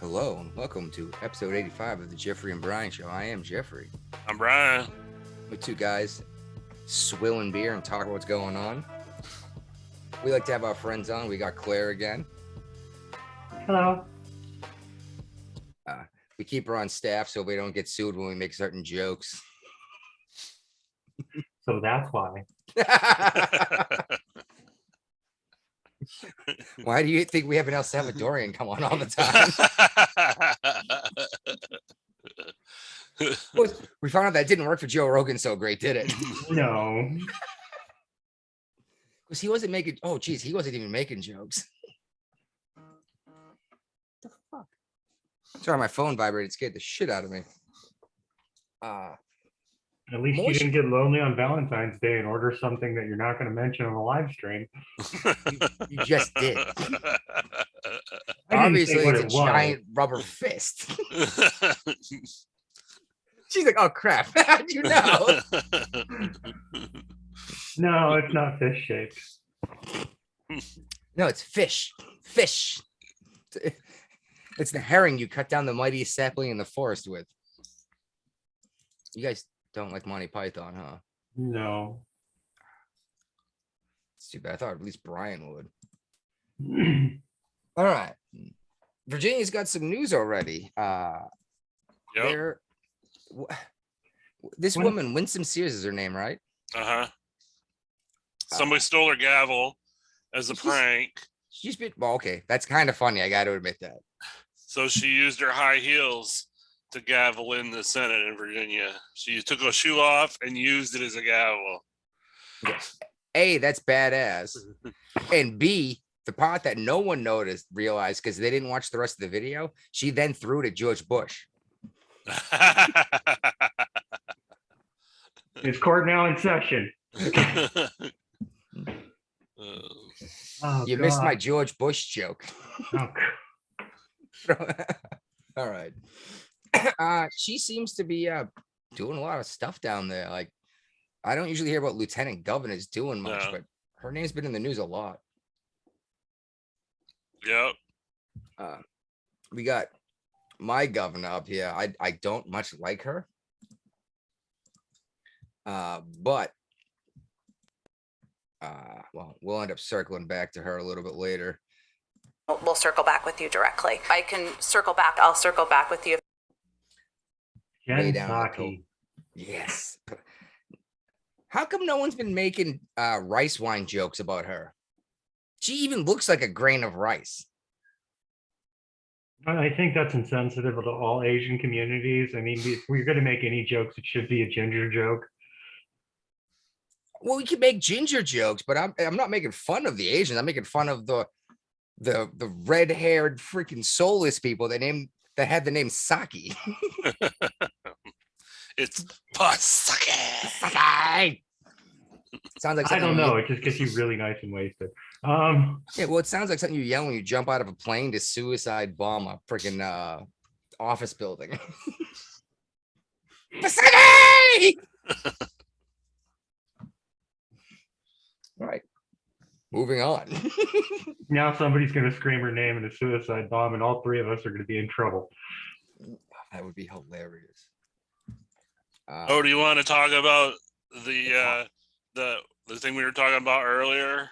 Hello and welcome to episode 85 of the Jeffrey and Brian Show. I am Jeffrey. I'm Brian. We're two guys swilling beer and talking what's going on. We like to have our friends on. We got Claire again. Hello. We keep her on staff so we don't get sued when we make certain jokes. So that's why. Why do you think we have an El Salvadorian come on all the time? We found out that didn't work for Joe Rogan so great, did it? No. Because he wasn't making, oh geez, he wasn't even making jokes. What the fuck? Sorry, my phone vibrated, scared the shit out of me. At least you didn't get lonely on Valentine's Day and order something that you're not going to mention on the live stream. You just did. I Obviously, didn't say it's a what it giant rubber fist. She's like, oh crap, how'd you know? No, it's not fish shaped. No, it's fish. Fish. It's the herring you cut down the mightiest sapling in the forest with. You guys don't like Monty Python, huh? No. It's too bad. I thought at least Brian would. All right. Virginia's got some news already. Yep. This woman, Winsome Sears is her name, right? Uh-huh. Somebody stole her gavel as a prank. She's been, well, okay. That's kind of funny. I got to admit that. So she used her high heels to gavel in the Senate in Virginia. She took a shoe off and used it as a gavel. A, that's badass. And B, the part that no one realized because they didn't watch the rest of the video, she then threw it at George Bush. Is court now in session? Oh, You missed my George Bush joke. Oh, All right. She seems to be doing a lot of stuff down there. Like, I don't usually hear about lieutenant governors doing much, but her name's been in the news a lot. Yep. We got my governor up here. I don't much like her. But well, we'll end up circling back to her a little bit later. We'll circle back with you directly. I can circle back. I'll circle back with you. Way Jen down the Psaki. Yes. How come no one's been making rice wine jokes about her? She even looks like a grain of rice. I think that's insensitive to all Asian communities. I mean, if we're going to make any jokes, it should be a ginger joke. Well, we can make ginger jokes, but I'm not making fun of the Asians. I'm making fun of the red-haired freaking soulless people that had the name Saki. It's Saki. Saki. Sounds like I don't something know. It just gets you really nice and wasted. Yeah, well, it sounds like something you yell when you jump out of a plane to suicide bomb a freaking office building. Saki! All right, moving on. Now somebody's going to scream her name in a suicide bomb, and all three of us are going to be in trouble. That would be hilarious. Do you want to talk about the thing we were talking about earlier?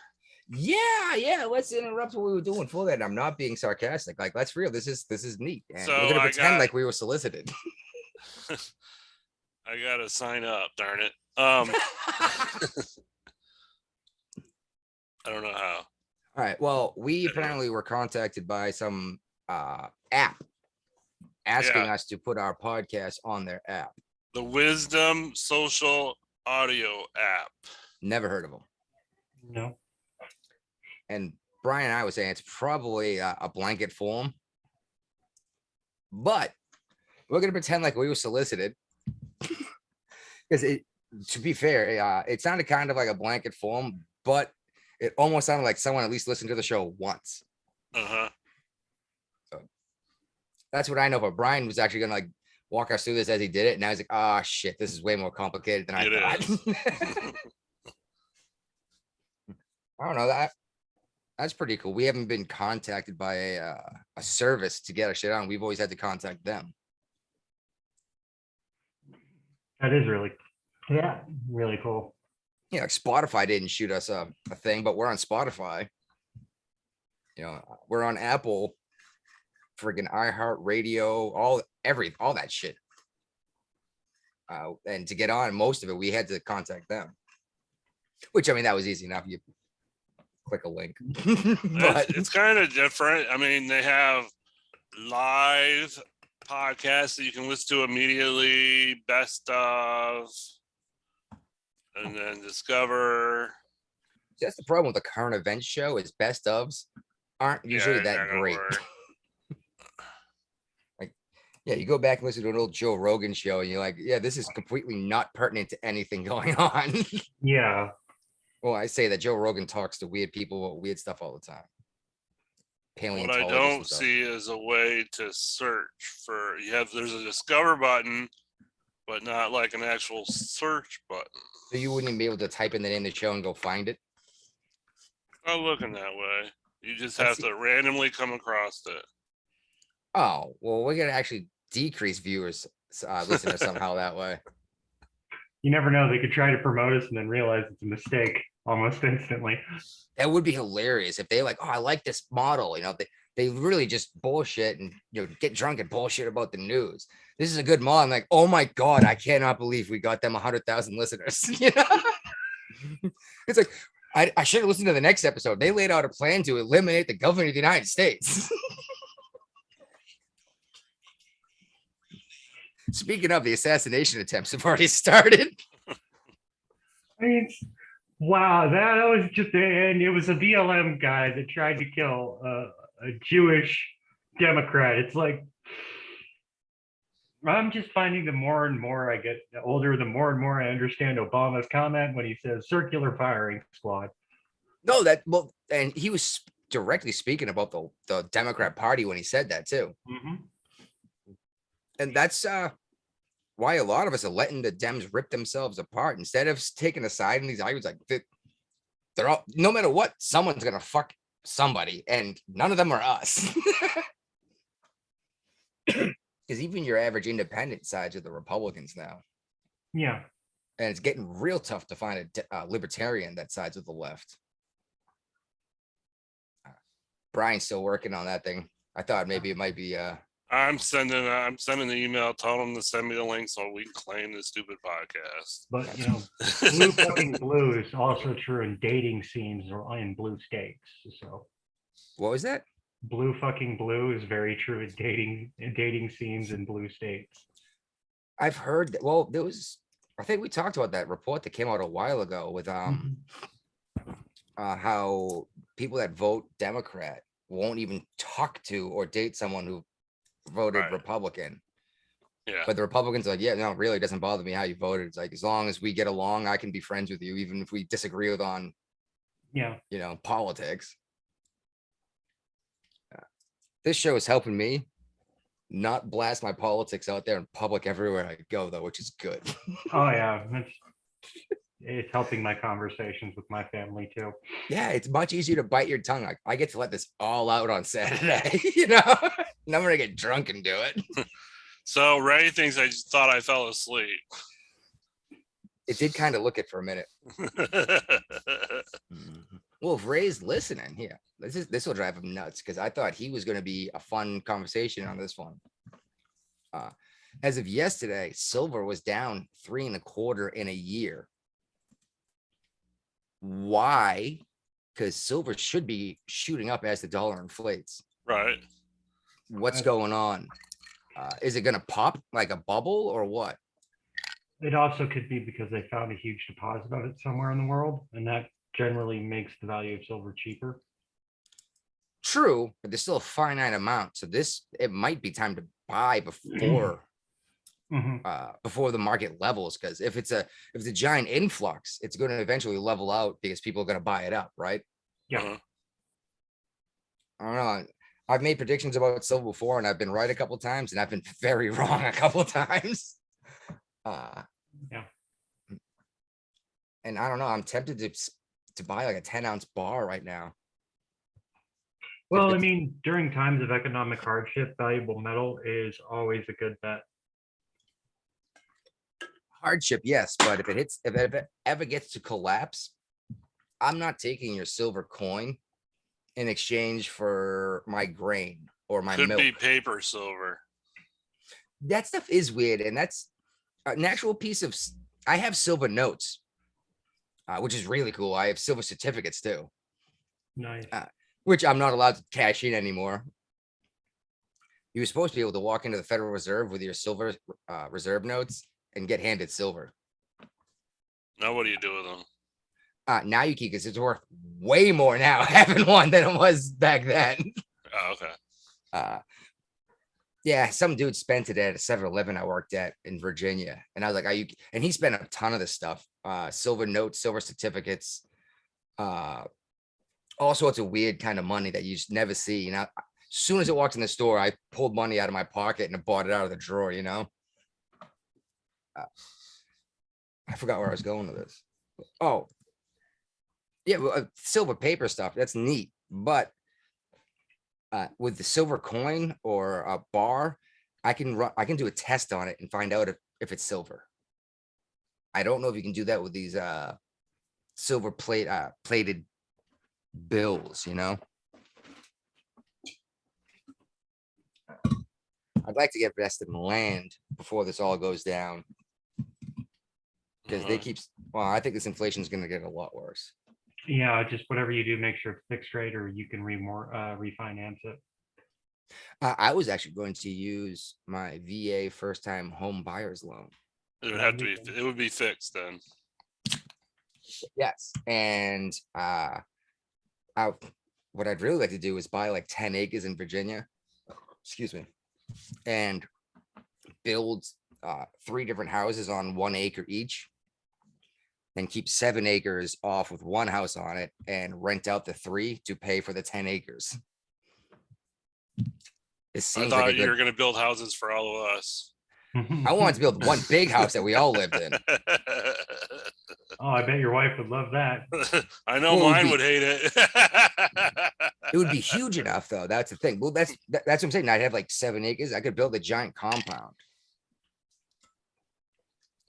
Yeah. Let's interrupt what we were doing for that. I'm not being sarcastic. Like, let's real. This is neat. And So we're gonna pretend like we were solicited. I gotta sign up. Darn it. I don't know how. All right. Well, we apparently were contacted by some app asking us to put our podcast on their app. The Wisdom Social Audio app. Never heard of them. No. And Brian and I was saying it's probably a blanket form, but we're gonna pretend like we were solicited because to be fair, it sounded kind of like a blanket form, but it almost sounded like someone at least listened to the show once. Uh-huh. So that's what I know. But Brian was actually gonna like walk us through this as he did it, and I was like, "Oh shit, this is way more complicated than I thought." I don't know that. That's pretty cool. We haven't been contacted by a service to get our shit on. We've always had to contact them. That is really, yeah, really cool. Yeah, like Spotify didn't shoot us a thing, but we're on Spotify. You know, we're on Apple, friggin' iHeartRadio, all that shit. And to get on most of it, we had to contact them. Which I mean, that was easy enough. You click a link. But It's kind of different. I mean, they have live podcasts that you can listen to immediately, best of, and then discover. that's the problem with the current event show is best ofs aren't usually Yeah, that not gonna great. work. Yeah, you go back and listen to an old Joe Rogan show, and you're like, yeah, this is completely not pertinent to anything going on. Yeah. Well, I say that Joe Rogan talks to weird people about weird stuff all the time. What I Paleontologists don't and stuff. see is a way to search for. There's a discover button, but not like an actual search button. So you wouldn't even be able to type in the name of the show and go find it. Not looking that way. You just Let's have to randomly come across it. Oh, well, we're gonna actually decrease viewers, listeners somehow that way. You never know. They could try to promote us and then realize it's a mistake almost instantly. That would be hilarious if they like, oh, I like this model. You know, they really just bullshit and get drunk and bullshit about the news. This is a good model. I'm like, oh my god, I cannot believe we got them 100,000 listeners. You know, it's like I should have listened to the next episode. They laid out a plan to eliminate the government of the United States. Speaking of, the assassination attempts have already started. I mean, wow, that was just, and it was a BLM guy that tried to kill a Jewish Democrat. It's like, I'm just finding the more and more I get older, the more and more I understand Obama's comment when he says circular firing squad. No, and he was directly speaking about the Democrat Party when he said that too. Mm-hmm. And that's why a lot of us are letting the Dems rip themselves apart instead of taking a side in these arguments. Like they're all, no matter what, someone's gonna fuck somebody, and none of them are us. Because even your average independent sides are the Republicans now. Yeah. And it's getting real tough to find a libertarian that sides with the left. Brian's still working on that thing. I thought maybe it might be I'm sending the email telling them to send me the link so we can claim this stupid podcast. But you know, blue fucking blue is also true in dating scenes or in blue states. So what was that? blue fucking blue is very true in dating scenes in blue states. I've heard that. Well, I think we talked about that report that came out a while ago with how people that vote Democrat won't even talk to or date someone who voted Right. Republican. Yeah. But the Republicans are like, yeah, no, it really doesn't bother me how you voted. It's like, as long as we get along, I can be friends with you, even if we disagree on, Yeah. politics. This show is helping me not blast my politics out there in public everywhere I go, though, which is good. Oh yeah. It's helping my conversations with my family too. Yeah, it's much easier to bite your tongue. I get to let this all out on Saturday, and I'm gonna get drunk and do it. So Ray thinks I just thought I fell asleep. It did kind of look it for a minute. Well, if Ray's listening here, this will drive him nuts because I thought he was going to be a fun conversation on this one. As of yesterday, silver was down 3 1/4 in a year. Why? Because silver should be shooting up as the dollar inflates. Right. What's going on? Is it going to pop like a bubble or what? It also could be because they found a huge deposit of it somewhere in the world, and that generally makes the value of silver cheaper. True, but there's still a finite amount. So it might be time to buy before before the market levels. Because if it's a giant influx, it's going to eventually level out because people are going to buy it up, right? Yeah. Uh-huh. I don't know. I've made predictions about silver before, and I've been right a couple times, and I've been very wrong a couple times. Yeah. And I don't know. I'm tempted to buy like a 10-ounce bar right now. Well, I it's mean, during times of economic hardship, valuable metal is always a good bet. hardship, yes, but if it ever gets to collapse, I'm not taking your silver coin in exchange for my grain or my Could milk. be paper silver. That stuff is weird, and that's an actual piece of. I have silver notes, which is really cool. I have silver certificates too, Nice. which I'm not allowed to cash in anymore. You were supposed to be able to walk into the Federal Reserve with your silver reserve notes and get handed silver. Now what do you do with them? Now you can, because it's worth way more now having one than it was back then. Oh, okay. Yeah, some dude spent it at a 7-Eleven I worked at in Virginia. And I was like, are you? And he spent a ton of this stuff, silver notes, silver certificates, all sorts of weird kind of money that you just never see. You know, as soon as it walked in the store, I pulled money out of my pocket and bought it out of the drawer, you know? I forgot where I was going with this. Oh, yeah, well, silver paper stuff, that's neat. But with the silver coin or a bar, I can do a test on it and find out if it's silver. I don't know if you can do that with these silver plated bills, you know. I'd like to get invested in land before this all goes down, because they keep. Well, I think this inflation is going to get a lot worse. Yeah, just whatever you do, make sure it's fixed rate or you can refinance it. I was actually going to use my VA first time home buyer's loan. It would have to be. It would be fixed then. Yes, and what I'd really like to do is buy like 10 acres in Virginia. Excuse me, and build 3 different houses on 1 acre each. Then keep 7 acres off with 1 house on it and rent out the 3 to pay for the 10 acres. It I seems thought like you were going to build houses for all of us. I wanted to build one big house that we all lived in. Oh, I bet your wife would love that. I know Well, it would mine be- would hate it. It would be huge enough, though. That's the thing. Well, that's what I'm saying. I'd have like 7 acres. I could build a giant compound.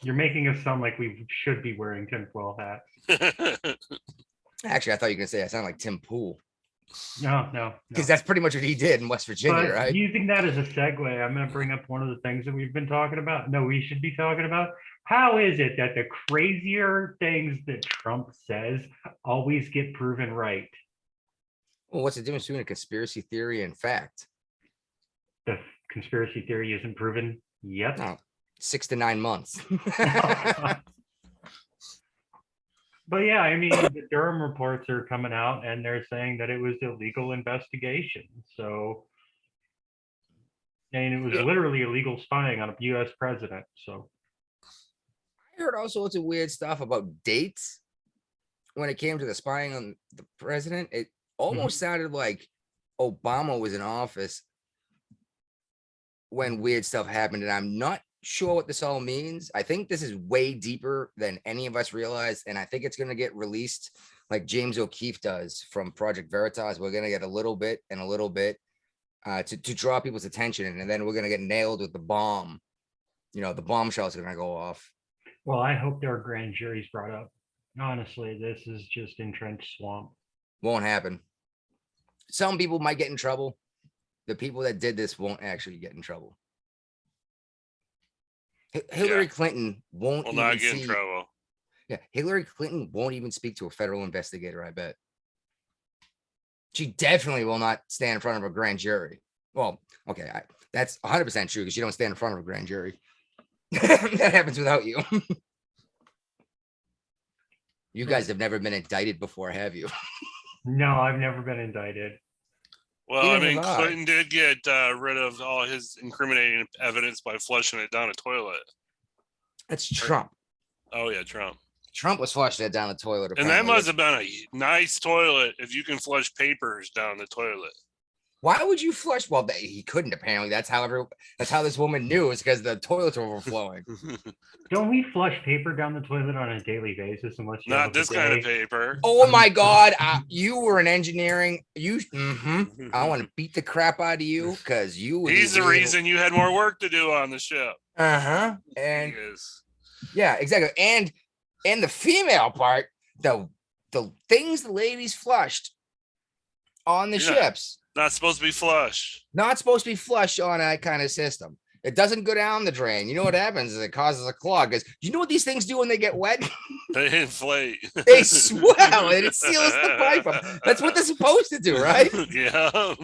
You're making us sound like we should be wearing tinfoil hats. Actually, I thought you were gonna say I sound like Tim Pool, No. because that's pretty much what he did in West Virginia, But right? using that as a segue, I'm going to bring up one of the things that we've been talking about. No, we should be talking about. How is it that the crazier things that Trump says always get proven right? Well, what's the difference between a conspiracy theory and fact? The conspiracy theory isn't proven yet. No, 6 to 9 months. But yeah, I mean, the Durham reports are coming out and they're saying that it was illegal investigation. So, and it was Yeah. literally illegal spying on a US president. So, I heard all sorts of weird stuff about dates when it came to the spying on the president. It almost sounded like Obama was in office when weird stuff happened, and I'm not sure what this all means. I think this is way deeper than any of us realize, and I think it's going to get released like James O'Keefe does from Project Veritas. We're going to get a little bit and a little bit to draw people's attention, and then we're going to get nailed with the bomb. You know, the bombshells are going to go off. well, I hope there are grand juries brought up. Honestly, this is just entrenched swamp. Won't happen. Some people might get in trouble. The people that did this won't actually get in trouble. Hillary Clinton won't Will even not get in see. trouble. Yeah, Hillary Clinton won't even speak to a federal investigator, I bet. She definitely will not stand in front of a grand jury. Well, okay, that's 100% true, because you don't stand in front of a grand jury. That happens without you. You guys have never been indicted before, have you? No, I've never been indicted. Well, I Neither mean, have I. Clinton did get rid of all his incriminating evidence by flushing it down a toilet. That's Trump. Oh yeah, Trump. Trump was flushing it down the toilet. And that apparently. must have been a nice toilet if you can flush papers down the toilet. Why would you flush? Well, he couldn't apparently. That's how this woman knew, is because the toilets were overflowing. Don't we flush paper down the toilet on a daily basis unless you Not have a this kind of bidet? paper. Oh my God. You were in engineering. I want to beat the crap out of you because you would He's be the reason you had more work to do on the ship. And He is. yeah, exactly. And the female part, the things the ladies flushed on the Yeah. ships, Not supposed to be flush. not supposed to be flushed on that kind of system. It doesn't go down the drain. You know what happens is it causes a clog. Because you know what these things do when they get wet? They inflate. They swell and it seals the pipe up. That's what they're supposed to do, right? Yeah.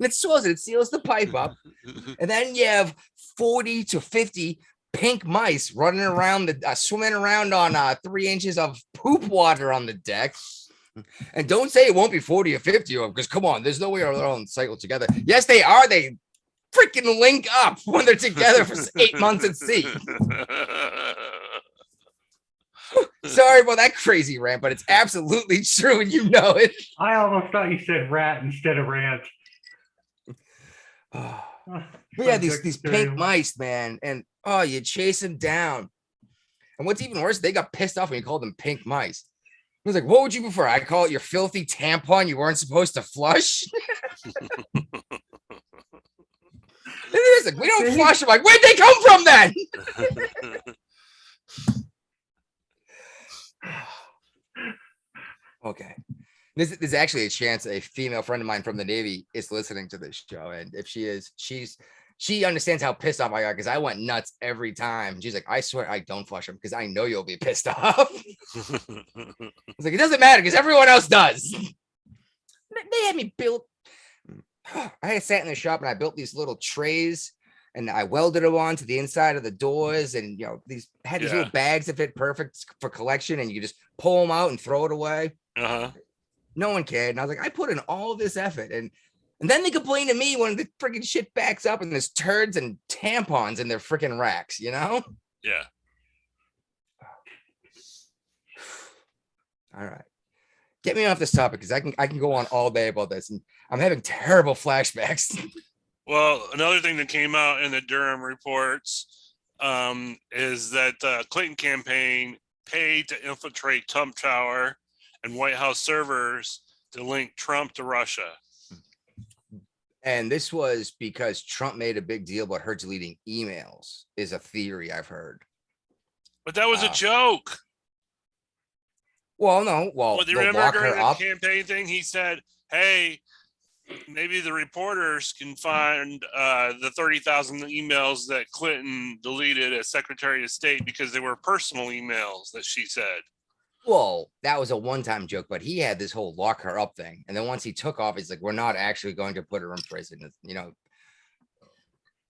It swells it seals the pipe up. And then you have 40 to 50 pink mice running around, swimming around on 3 inches of poop water on the deck. And don't say it won't be 40 or 50 of them, because come on, there's no way they're all cycle together. Yes, they are. They freaking link up when they're together for 8 months at sea. Sorry about that crazy rant, but it's absolutely true, and you know it. I almost thought you said rat instead of rant. We had these pink mice, man, and you chase them down. And what's even worse, they got pissed off when you called them pink mice. I was like, what would you prefer? I call it your filthy tampon you weren't supposed to flush? It is like, we don't flush. I'm like, where'd they come from then? Okay. There's actually a chance a female friend of mine from the Navy is listening to this show. And if she is, she understands how pissed off I got, because I went nuts every time. She's like, I swear I don't flush them because I know you'll be pissed off. It's like, it doesn't matter because everyone else does. They had me built. I sat in the shop and I built these little trays and I welded them onto the inside of the doors. And, these had these little bags that fit perfect for collection, and you just pull them out and throw it away. No one cared. And I was like, I put in all this effort. And then they complain to me when the freaking shit backs up and there's turds and tampons in their freaking racks, Yeah. All right. Get me off this topic, because I can go on all day about this, and I'm having terrible flashbacks. Well, another thing that came out in the Durham reports is that the Clinton campaign paid to infiltrate Trump Tower and White House servers to link Trump to Russia. And this was because Trump made a big deal about her deleting emails, is a theory I've heard. But that was a joke. Well, no. Well, do you remember during the campaign thing, he said, hey, maybe the reporters can find the 30,000 emails that Clinton deleted as Secretary of State because they were personal emails that she said. Well, that was a one-time joke, but he had this whole lock her up thing. And then once he took off, he's like, we're not actually going to put her in prison.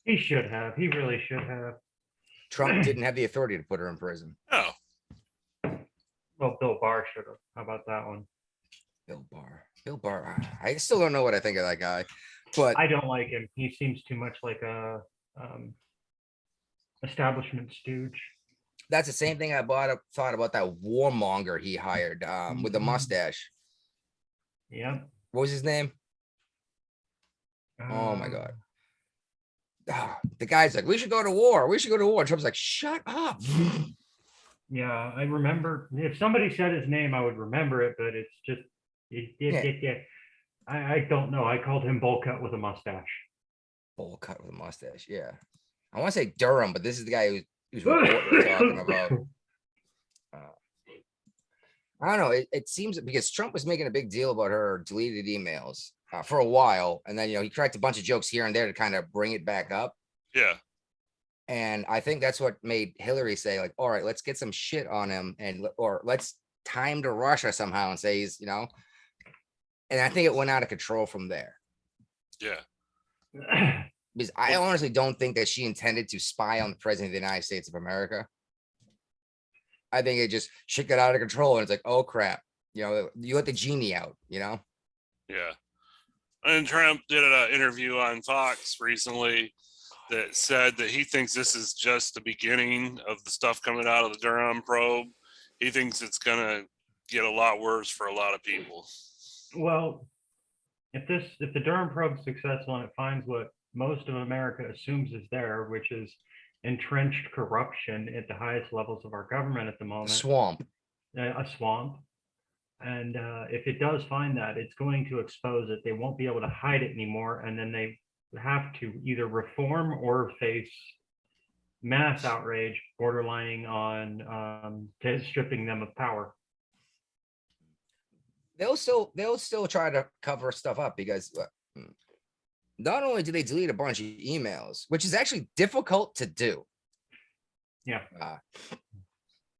He should have. He really should have. Trump didn't have the authority to put her in prison. Oh. Well, Bill Barr should have. How about that one? Bill Barr. I still don't know what I think of that guy, but I don't like him. He seems too much like a establishment stooge. That's the same thing I thought about that warmonger he hired with the mustache. Yeah. What was his name? Oh my God. The guy's like, we should go to war. We should go to war. Trump's like, shut up. Yeah, I remember. If somebody said his name, I would remember it, but it's just, I don't know. I called him bowl cut with a mustache. Bowl cut with a mustache. Yeah. I want to say Durham, but this is the guy who's talking about. I don't know. It seems because Trump was making a big deal about her deleted emails for a while. And then, he cracked a bunch of jokes here and there to kind of bring it back up. Yeah. And I think that's what made Hillary say, like, all right, let's get some shit on him or let's tie him to Russia somehow and say he's, and I think it went out of control from there. Yeah. Because I honestly don't think that she intended to spy on the president of the United States of America. I think it just shit got out of control and it's like, oh crap, you let the genie out, Yeah. And Trump did an interview on Fox recently that said that he thinks this is just the beginning of the stuff coming out of the Durham probe. He thinks it's going to get a lot worse for a lot of people. Well, If the Durham probe is successful and it finds what most of America assumes is there, which is entrenched corruption at the highest levels of our government at the moment, Swamp. a swamp. And if it does find that, it's going to expose it. They won't be able to hide it anymore. And then they have to either reform or face mass outrage borderlining on stripping them of power. They'll still try to cover stuff up because not only do they delete a bunch of emails, which is actually difficult to do. Yeah.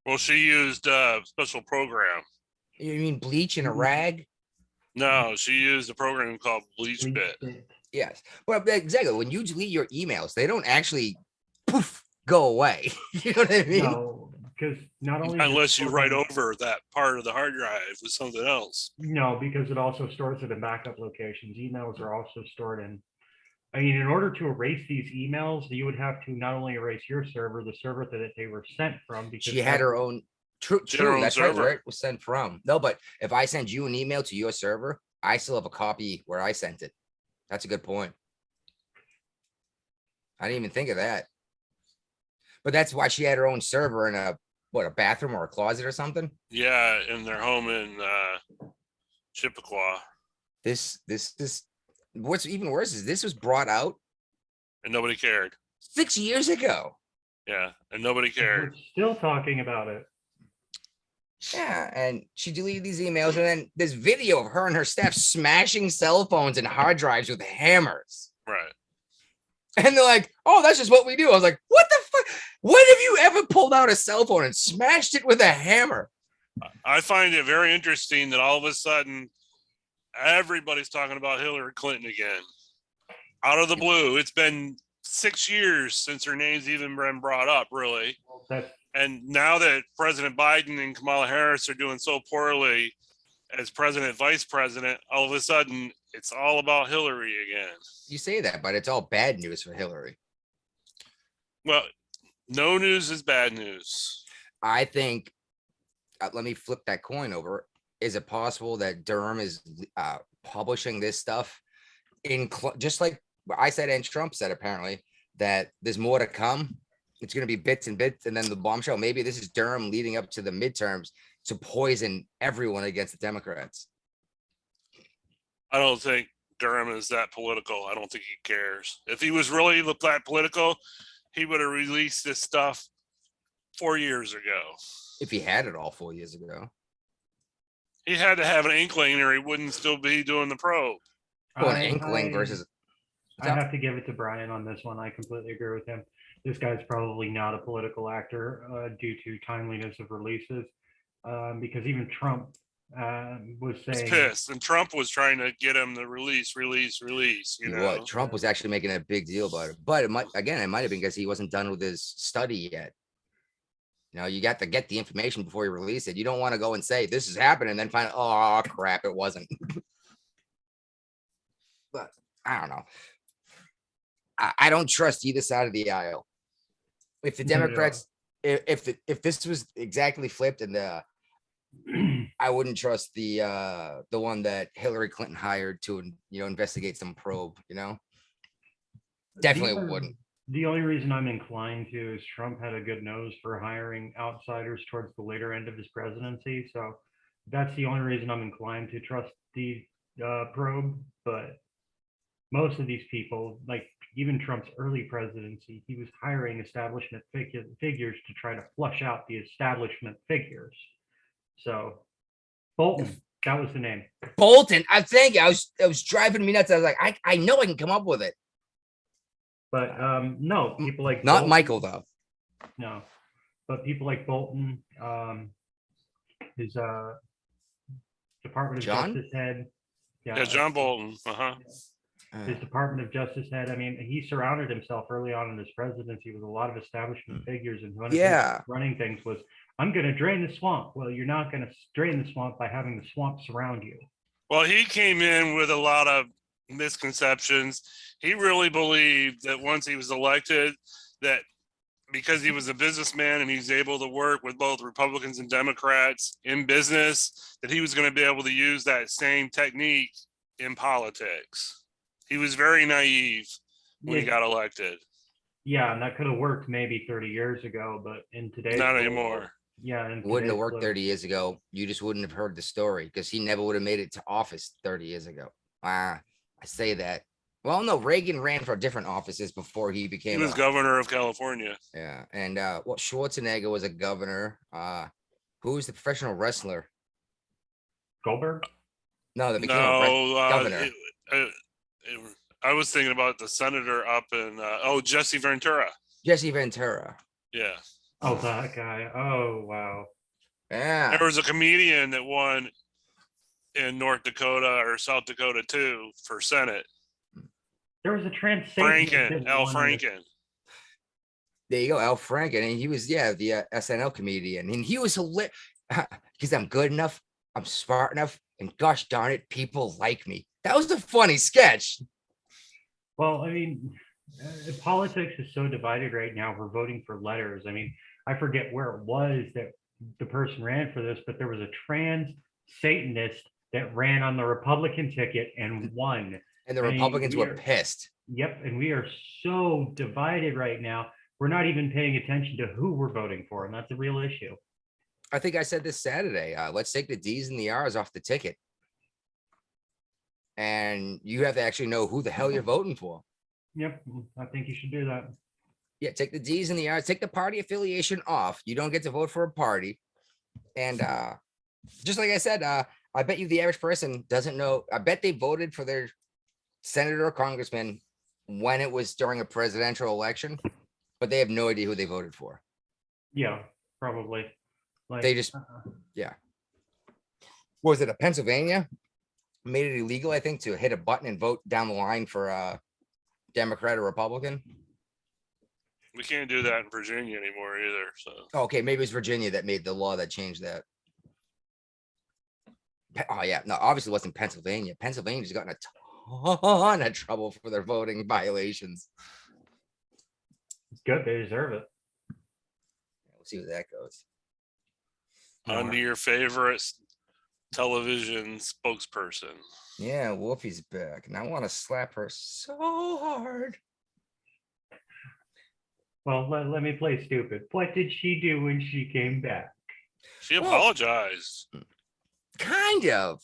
Well, she used a special program. You mean bleach in a rag? No, she used a program called Bleach Bit. Yes, but exactly. When you delete your emails, they don't actually poof go away. You know what I mean? No, because not only Unless you write over that part of the hard drive with something else. No, because it also stores it in backup locations. Emails are also stored in. I mean, in order to erase these emails, you would have to not only erase your server, the server that they were sent from. Because She had her own. True. own That's right. server. Where it was sent from. No, but if I send you an email to your server, I still have a copy where I sent it. That's a good point. I didn't even think of that. But that's why she had her own server in a bathroom or a closet or something. Yeah, in their home in Chippewa. This what's even worse is this was brought out And nobody cared. 6 years ago. Yeah, and nobody cared. We're still talking about it. Yeah, and she deleted these emails, and then this video of her and her staff smashing cell phones and hard drives with hammers. Right. And they're like, "Oh, that's just what we do." I was like, "What the fuck? When have you ever pulled out a cell phone and smashed it with a hammer?" I find it very interesting that all of a sudden everybody's talking about Hillary Clinton again. Out of the blue. It's been 6 years since her name's even been brought up, really. That's And now that President Biden and Kamala Harris are doing so poorly as president, vice president, all of a sudden it's all about Hillary again. You say that, but it's all bad news for Hillary. Well, no news is bad news. I think. Let me flip that coin over. Is it possible that Durham is publishing this stuff just like I said and Trump said apparently that there's more to come? It's going to be bits and bits, and then the bombshell. Maybe this is Durham leading up to the midterms to poison everyone against the Democrats. I don't think Durham is that political. I don't think he cares. If he was really that political, he would have released this stuff 4 years ago. If he had it all 4 years ago. He had to have an inkling or he wouldn't still be doing the probe. Well, an inkling versus. I have to give it to Brian on this one. I completely agree with him. This guy's probably not a political actor due to timeliness of releases, because even Trump was He's saying pissed, and Trump was trying to get him to release. You know, Trump was actually making a big deal about it, but it might have been because he wasn't done with his study yet. You know, you got to get the information before you release it. You don't want to go and say this is happening and then find, oh crap, it wasn't. But I don't know. I don't trust either side of the aisle. If the Democrats, if this was exactly flipped, and I wouldn't trust the one that Hillary Clinton hired to investigate some probe. Definitely wouldn't. The only reason I'm inclined to is Trump had a good nose for hiring outsiders towards the later end of his presidency, so that's the only reason I'm inclined to trust the probe. But most of these people, like even Trump's early presidency, he was hiring establishment figures to try to flush out the establishment figures. So Bolton, that was the name. Bolton. I think it was driving me nuts. I was like, I know I can come up with it. But no, people like not Bolton, Michael though. No, but people like Bolton, his Department of John? Justice head. Yeah, John Bolton. His Department of Justice head. I mean, he surrounded himself early on in his presidency with a lot of establishment figures, and one of his running things was, "I'm going to drain the swamp." Well, you're not going to drain the swamp by having the swamp surround you. Well, he came in with a lot of misconceptions. He really believed that once he was elected, that because he was a businessman and he's able to work with both Republicans and Democrats in business, that he was going to be able to use that same technique in politics. He was very naive when he Yeah, got elected. yeah, and that could have worked maybe 30 years ago, but in today's Not world, anymore. yeah, in Wouldn't have today's worked world, 30 years ago. You just wouldn't have heard the story because he never would have made it to office 30 years ago. I say that. Well, no, Reagan ran for different offices before he He became was governor of California. Yeah, and Schwarzenegger was a governor. Who was the professional wrestler? Goldberg. No, that became a No, governor. I was thinking about the senator up in Jesse Ventura. Jesse Ventura. Yeah, Oh, that guy. Oh, wow. Yeah, there was a comedian that won in North Dakota or South Dakota too for Senate. There was a trans Franken, Al Franken. there you go, Al Franken, and he was the SNL comedian, and he was hilarious because I'm good enough, I'm smart enough, and gosh darn it, people like me. That was a funny sketch. Well, I mean, politics is so divided right now. We're voting for letters. I mean, I forget where it was that the person ran for this, but there was a trans Satanist that ran on the Republican ticket and won. And the I mean, Republicans we were are- pissed. Yep, and we are so divided right now. We're not even paying attention to who we're voting for, and that's a real issue. I think I said this Saturday. Let's take the D's and the R's off the ticket. And you have to actually know who the hell you're voting for. Yep, I think you should do that. Yeah, take the D's and the R's, take the party affiliation off. You don't get to vote for a party. And just like I said, I bet you the average person doesn't know. I bet they voted for their senator or congressman when it was during a presidential election, but they have no idea who they voted for. Yeah, probably. Like, They just, was it a Pennsylvania? Made it illegal, I think, to hit a button and vote down the line for Democrat or Republican. We can't do that in Virginia anymore either. So Okay, maybe it's Virginia that made the law that changed that. Oh yeah, no, obviously it wasn't Pennsylvania. Pennsylvania's gotten a ton of trouble for their voting violations. good, they deserve it. We'll see where that goes. on to your favorite television spokesperson. Yeah, Wolfie's back, and I want to slap her so hard. Well, let me play stupid. What did she do when she came back? She Well- apologized. Kind of.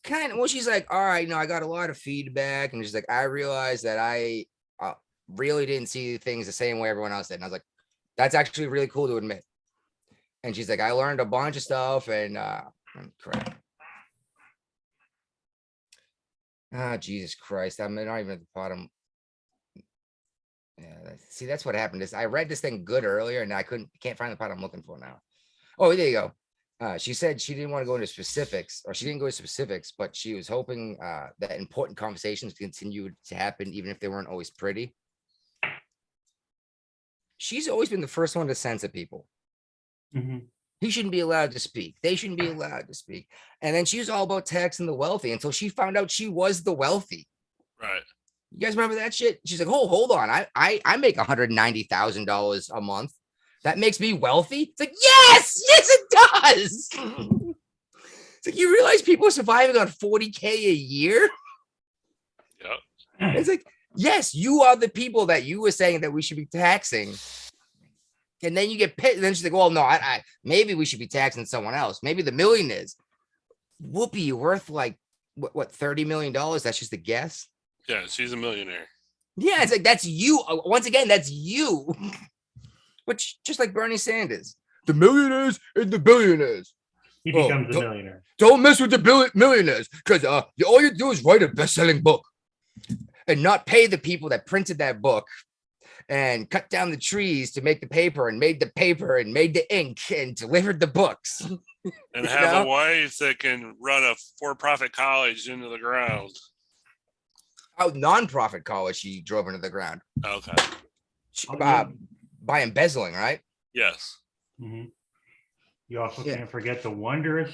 Well, she's like, all right, no, I got a lot of feedback. And she's like, I realized that I really didn't see things the same way everyone else did. And I was like, that's actually really cool to admit. And she's like, I learned a bunch of stuff and crap. Ah, Jesus Christ. I'm not even at the bottom. Yeah, see, that's what happened is I read this thing good earlier and I can't find the part I'm looking for now. Oh, there you go. She said she didn't want to go into specifics, or she didn't go into specifics, but she was hoping that important conversations continued to happen, even if they weren't always pretty. She's always been the first one to censor people. Mhm. He shouldn't be allowed to speak. They shouldn't be allowed to speak. And then she was all about taxing the wealthy until she found out she was the wealthy. Right. You guys remember that shit? She's like, oh, hold on. I make $190,000 a month. That makes me wealthy. It's like, yes, it does. It's like, you realize people are surviving on 40K a year? Yep. It's like, yes, you are the people that you were saying that we should be taxing. And then you get pissed. And then she's like, well, no, I maybe we should be taxing someone else. Maybe the millionaires. Whoopee, you're worth like, what, $30 million? That's just a guess. Yeah, she's a millionaire. Yeah, it's like, that's you. Once again, that's you. Which, just like Bernie Sanders, the millionaires and the billionaires. He Oh, becomes a millionaire. Don't mess with the millionaires, because all you do is write a best-selling book and not pay the people that printed that book and cut down the trees to make the paper and made the paper and made the ink and delivered the books. And You have know? a wife that can run a for-profit college into the ground. Oh, non-profit college she drove into the ground. Okay. Oh, yeah. By embezzling, right? Yes. Mhm. You also Yeah. can't forget the wondrous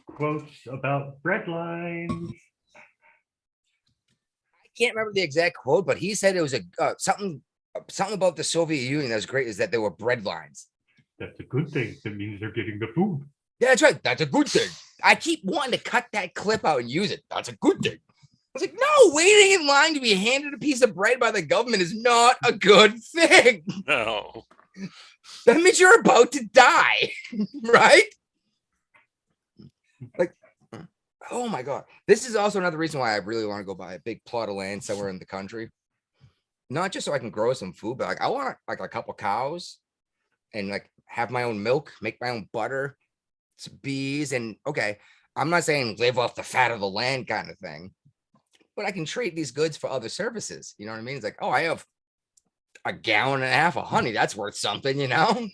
quotes about bread lines. I can't remember the exact quote, but he said it was something about the Soviet Union that was great, is that there were bread lines. That's a good thing. That means they're getting the food. Yeah, that's right. That's a good thing. I keep wanting to cut that clip out and use it. That's a good thing. I was like, no, waiting in line to be handed a piece of bread by the government is not a good thing. No. That means you're about to die, right? Like, oh my God. This is also another reason why I really want to go buy a big plot of land somewhere in the country. Not just so I can grow some food, but like I want like a couple cows and like have my own milk, make my own butter, some bees, and okay, I'm not saying live off the fat of the land kind of thing, but I can trade these goods for other services. You know what I mean? It's like, oh, I have a gallon and a half of honey. That's worth something, you know?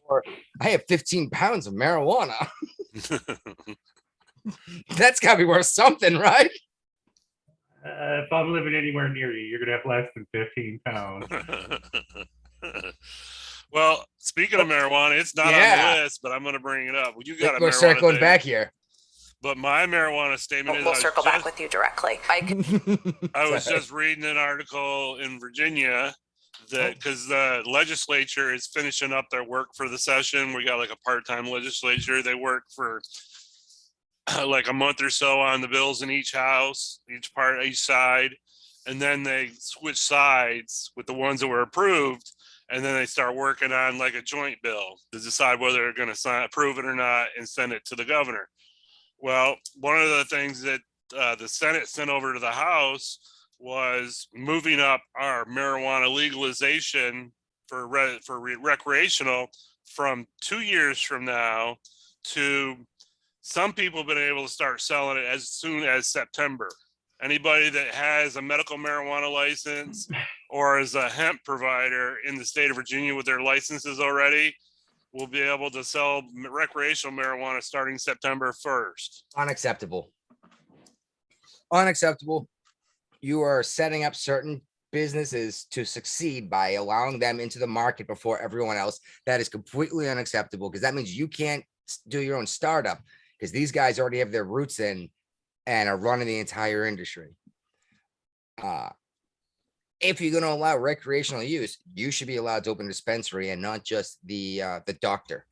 Or I have 15 pounds of marijuana. That's got to be worth something, right? If I'm living anywhere near you, you're gonna have less than 15 pounds. Well, speaking of marijuana, it's not on Yeah. the list, but I'm going to bring it up. Well, you got a We're marijuana circling thing, back here. but my marijuana statement is We'll circle back with you directly. I was Sorry. just reading an article in Virginia that because the legislature is finishing up their work for the session. We got like a part-time legislature. They work for like a month or so on the bills in each house, each side, and then they switch sides with the ones that were approved, and then they start working on like a joint bill to decide whether they're going to approve it or not and send it to the governor. Well, one of the things that the Senate sent over to the House was moving up our marijuana legalization for recreational from 2 years from now to some people have been able to start selling it as soon as September. Anybody that has a medical marijuana license or is a hemp provider in the state of Virginia with their licenses already will be able to sell recreational marijuana starting September 1st. Unacceptable. Unacceptable. You are setting up certain businesses to succeed by allowing them into the market before everyone else. That is completely unacceptable because that means you can't do your own startup because these guys already have their roots in and are running the entire industry. If you're going to allow recreational use, you should be allowed to open a dispensary and not just the doctor.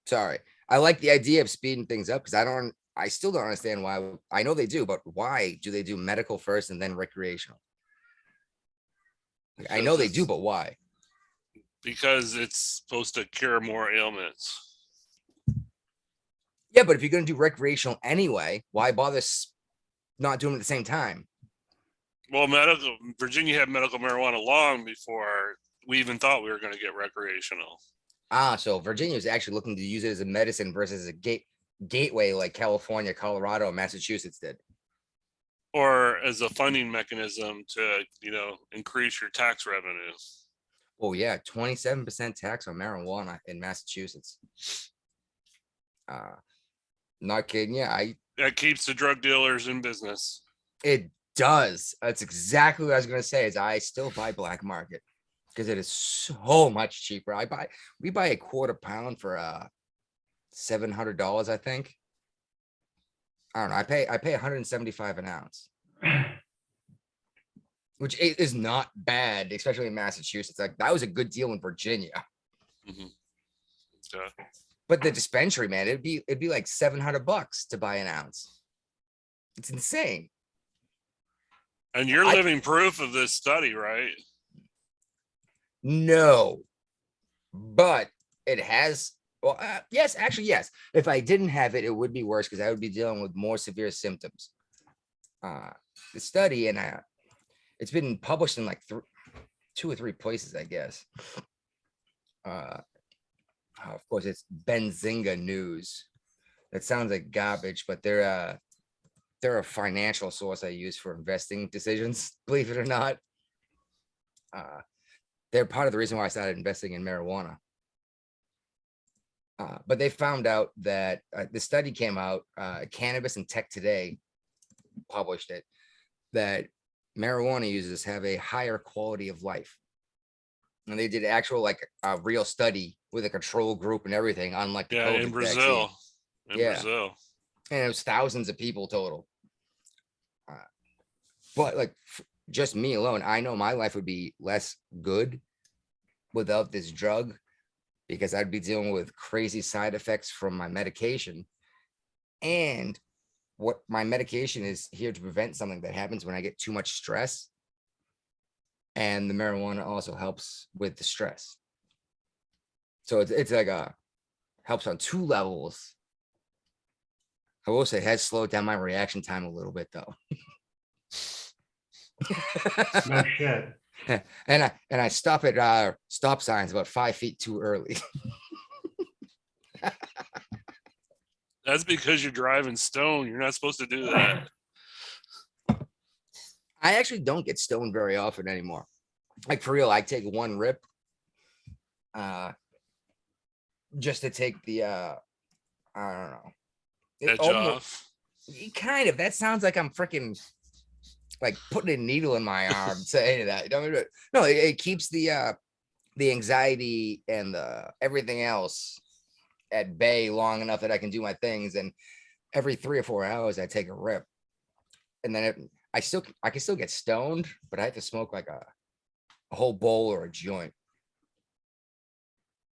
Sorry. I like the idea of speeding things up because I still don't understand why. I know they do, but why do they do medical first and then recreational? Like, I know they do, but why? Because it's supposed to cure more ailments. Yeah, but if you're going to do recreational anyway, why bother not doing it at the same time? Well, Virginia had medical marijuana long before we even thought we were going to get recreational. So Virginia is actually looking to use it as a medicine versus a gateway like California, Colorado, and Massachusetts did. Or as a funding mechanism to, increase your tax revenue. Oh yeah, 27% tax on marijuana in Massachusetts. Not kidding you. That keeps the drug dealers in business. It does. That's exactly what I was going to say. Is I still buy black market because it is so much cheaper. We buy a quarter pound for $700, I think. I don't know. I pay $175 an ounce, which is not bad, especially in Massachusetts. Like that was a good deal in Virginia. Mm-hmm. Yeah. But the dispensary, man, it'd be like $700 to buy an ounce. It's insane. And you're living proof of this study, right? No, but it has. Well, yes, actually, yes. If I didn't have it, it would be worse because I would be dealing with more severe symptoms. The study, and it's been published in like 2 or 3 places, I guess. Of course, it's Benzinga News. That sounds like garbage, but they're a financial source I use for investing decisions, believe it or not. They're part of the reason why I started investing in marijuana. But they found out that the study came out, Cannabis and Tech Today published it, that marijuana users have a higher quality of life. And they did actual like a real study with a control group and everything, unlike the COVID in Brazil. Vaccine. Brazil. And it was thousands of people total. But like just me alone, I know my life would be less good without this drug. because I'd be dealing with crazy side effects from my medication. And what my medication is here to prevent something that happens when I get too much stress. And the marijuana also helps with the stress. So it's like helps on 2 levels. I will say it has slowed down my reaction time a little bit though. No shit. And I stop at stop signs about 5 feet too early. That's because you're driving stone. You're not supposed to do that. I actually don't get stoned very often anymore. Like for real, I take 1 rip. Just to take the I don't know. Edge off. Kind of. That sounds like I'm freaking like putting a needle in my arm saying that. No, it keeps the anxiety and the everything else at bay long enough that I can do my things. And every 3 or 4 hours, I take a rip, and then I can still get stoned, but I have to smoke like a whole bowl or a joint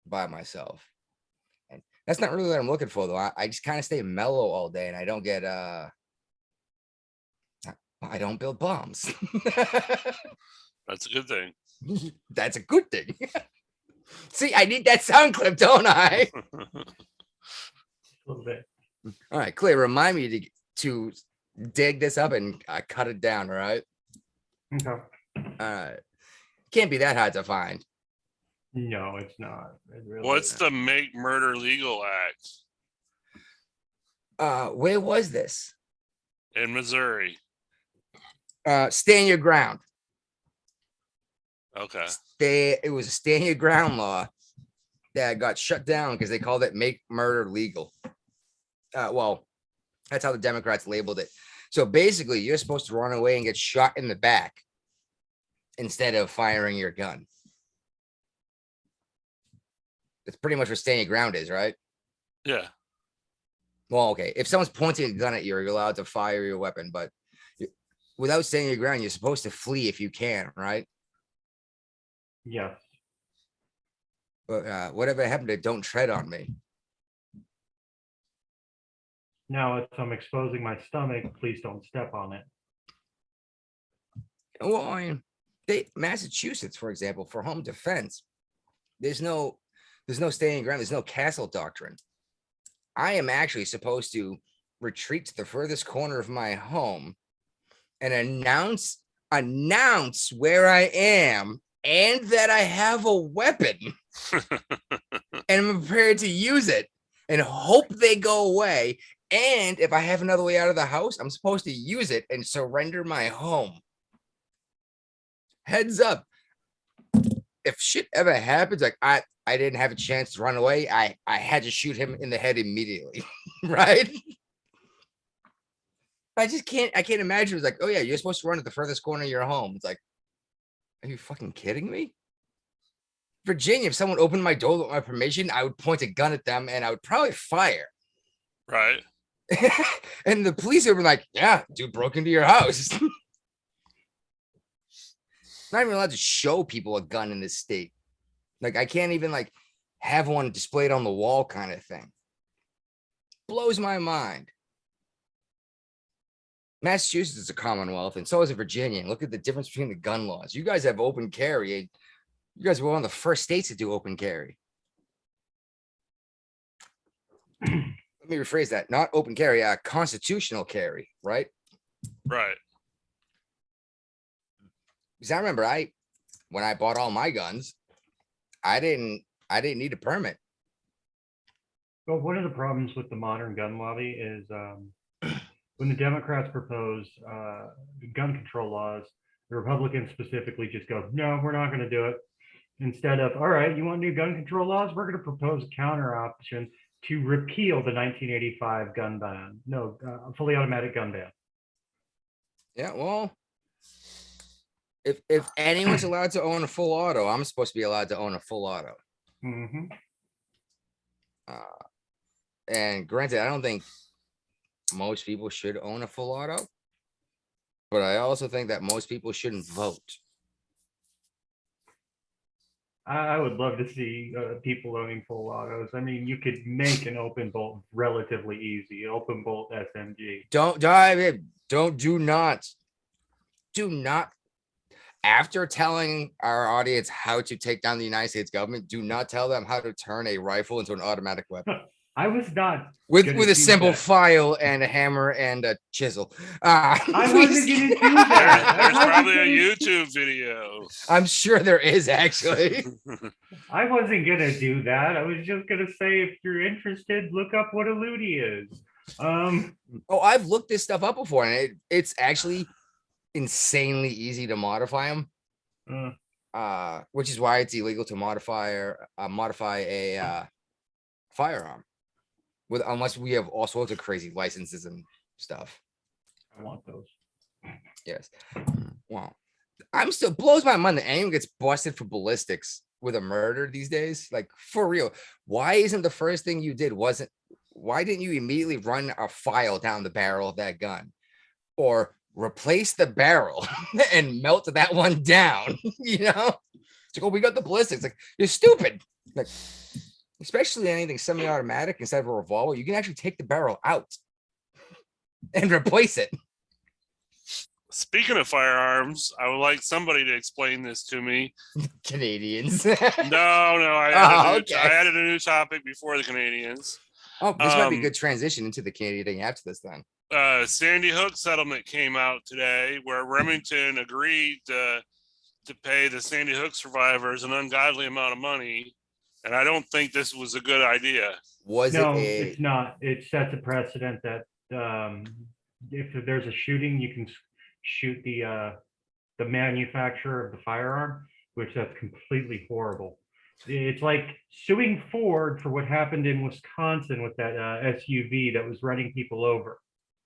by myself. And that's not really what I'm looking for though. I just kind of stay mellow all day, and I don't get I don't build bombs. That's a good thing. That's a good thing. See, I need that sound clip, don't I? A little bit. All right, Clay, remind me to dig this up and cut it down, all right? Okay. All right. Can't be that hard to find. No, it's not. It really What's isn't. the Make Murder Legal Act Where was this? in Missouri? Stand your ground. Okay. It was a stand your ground law that got shut down because they called it make murder legal. Well, that's how the Democrats labeled it. So basically, you're supposed to run away and get shot in the back instead of firing your gun. That's pretty much what stand your ground is, right? Yeah. Well, okay. If someone's pointing a gun at you, you're allowed to fire your weapon, but without standing your ground, you're supposed to flee if you can, right? Yes. But whatever happened to don't tread on me? Now, if I'm exposing my stomach, please don't step on it. Well, I mean, Massachusetts, for example, for home defense, there's no standing ground. There's no castle doctrine. I am actually supposed to retreat to the furthest corner of my home and announce where I am and that I have a weapon and I'm prepared to use it and hope they go away. And if I have another way out of the house, I'm supposed to use it and surrender my home. Heads up. If shit ever happens, like I didn't have a chance to run away, I had to shoot him in the head immediately. Right? I can't imagine. It's like, oh yeah, you're supposed to run at the furthest corner of your home. It's like, are you fucking kidding me? Virginia, if someone opened my door with my permission, I would point a gun at them and I would probably fire. Right. And the police would be like, yeah, dude broke into your house. Not even allowed to show people a gun in this state. Like, I can't even like have one displayed on the wall kind of thing. Blows my mind. Massachusetts is a Commonwealth, and so is Virginia. And look at the difference between the gun laws. You guys have open carry. You guys were one of the first states to do open carry. Let me rephrase that. Not open carry, constitutional carry, right? Right. Because I remember when I bought all my guns, I didn't need a permit. Well, one of the problems with the modern gun lobby is when the Democrats propose gun control laws, the Republicans specifically just go, no, we're not going to do it. Instead of, all right, you want new gun control laws? We're going to propose a counter option to repeal the 1985 gun ban. No, fully automatic gun ban. Yeah, well, if anyone's allowed to own a full auto, I'm supposed to be allowed to own a full auto. Mm-hmm. And granted, I don't think most people should own a full auto, but I also think that most people shouldn't vote. I would love to see people owning full autos. I mean, you could make an open bolt relatively easy. Open bolt SMG. Don't dive in. Do not. After telling our audience how to take down the United States government, do not tell them how to turn a rifle into an automatic weapon I was not with gonna a do simple that. file and a hammer and a chisel. I wasn't gonna do that. There's I wasn't probably a gonna- YouTube video. I'm sure there is actually. I wasn't gonna do that. I was just gonna say, if you're interested, look up what a lootie is. Oh, I've looked this stuff up before, and it's actually insanely easy to modify them. Which is why it's illegal to modify a firearm unless we have all sorts of crazy licenses and stuff. I want those. Yes. Wow. I'm still blows my mind that anyone gets busted for ballistics with a murder these days. Like, for real. Why isn't the first thing you did why didn't you immediately run a file down the barrel of that gun? Or replace the barrel and melt that one down, you know? It's like, oh, we got the ballistics. Like, you're stupid. Like, especially anything semi-automatic instead of a revolver, you can actually take the barrel out and replace it. Speaking of firearms, I would like somebody to explain this to me. Canadians. No, I added a new topic before the Canadians. Oh, this might be a good transition into the Canadian thing after this then. Sandy Hook settlement came out today where Remington agreed to pay the Sandy Hook survivors an ungodly amount of money. And I don't think this was a good idea. It's not. It sets a precedent that if there's a shooting, you can shoot the manufacturer of the firearm, which that's completely horrible. It's like suing Ford for what happened in Wisconsin with that SUV that was running people over.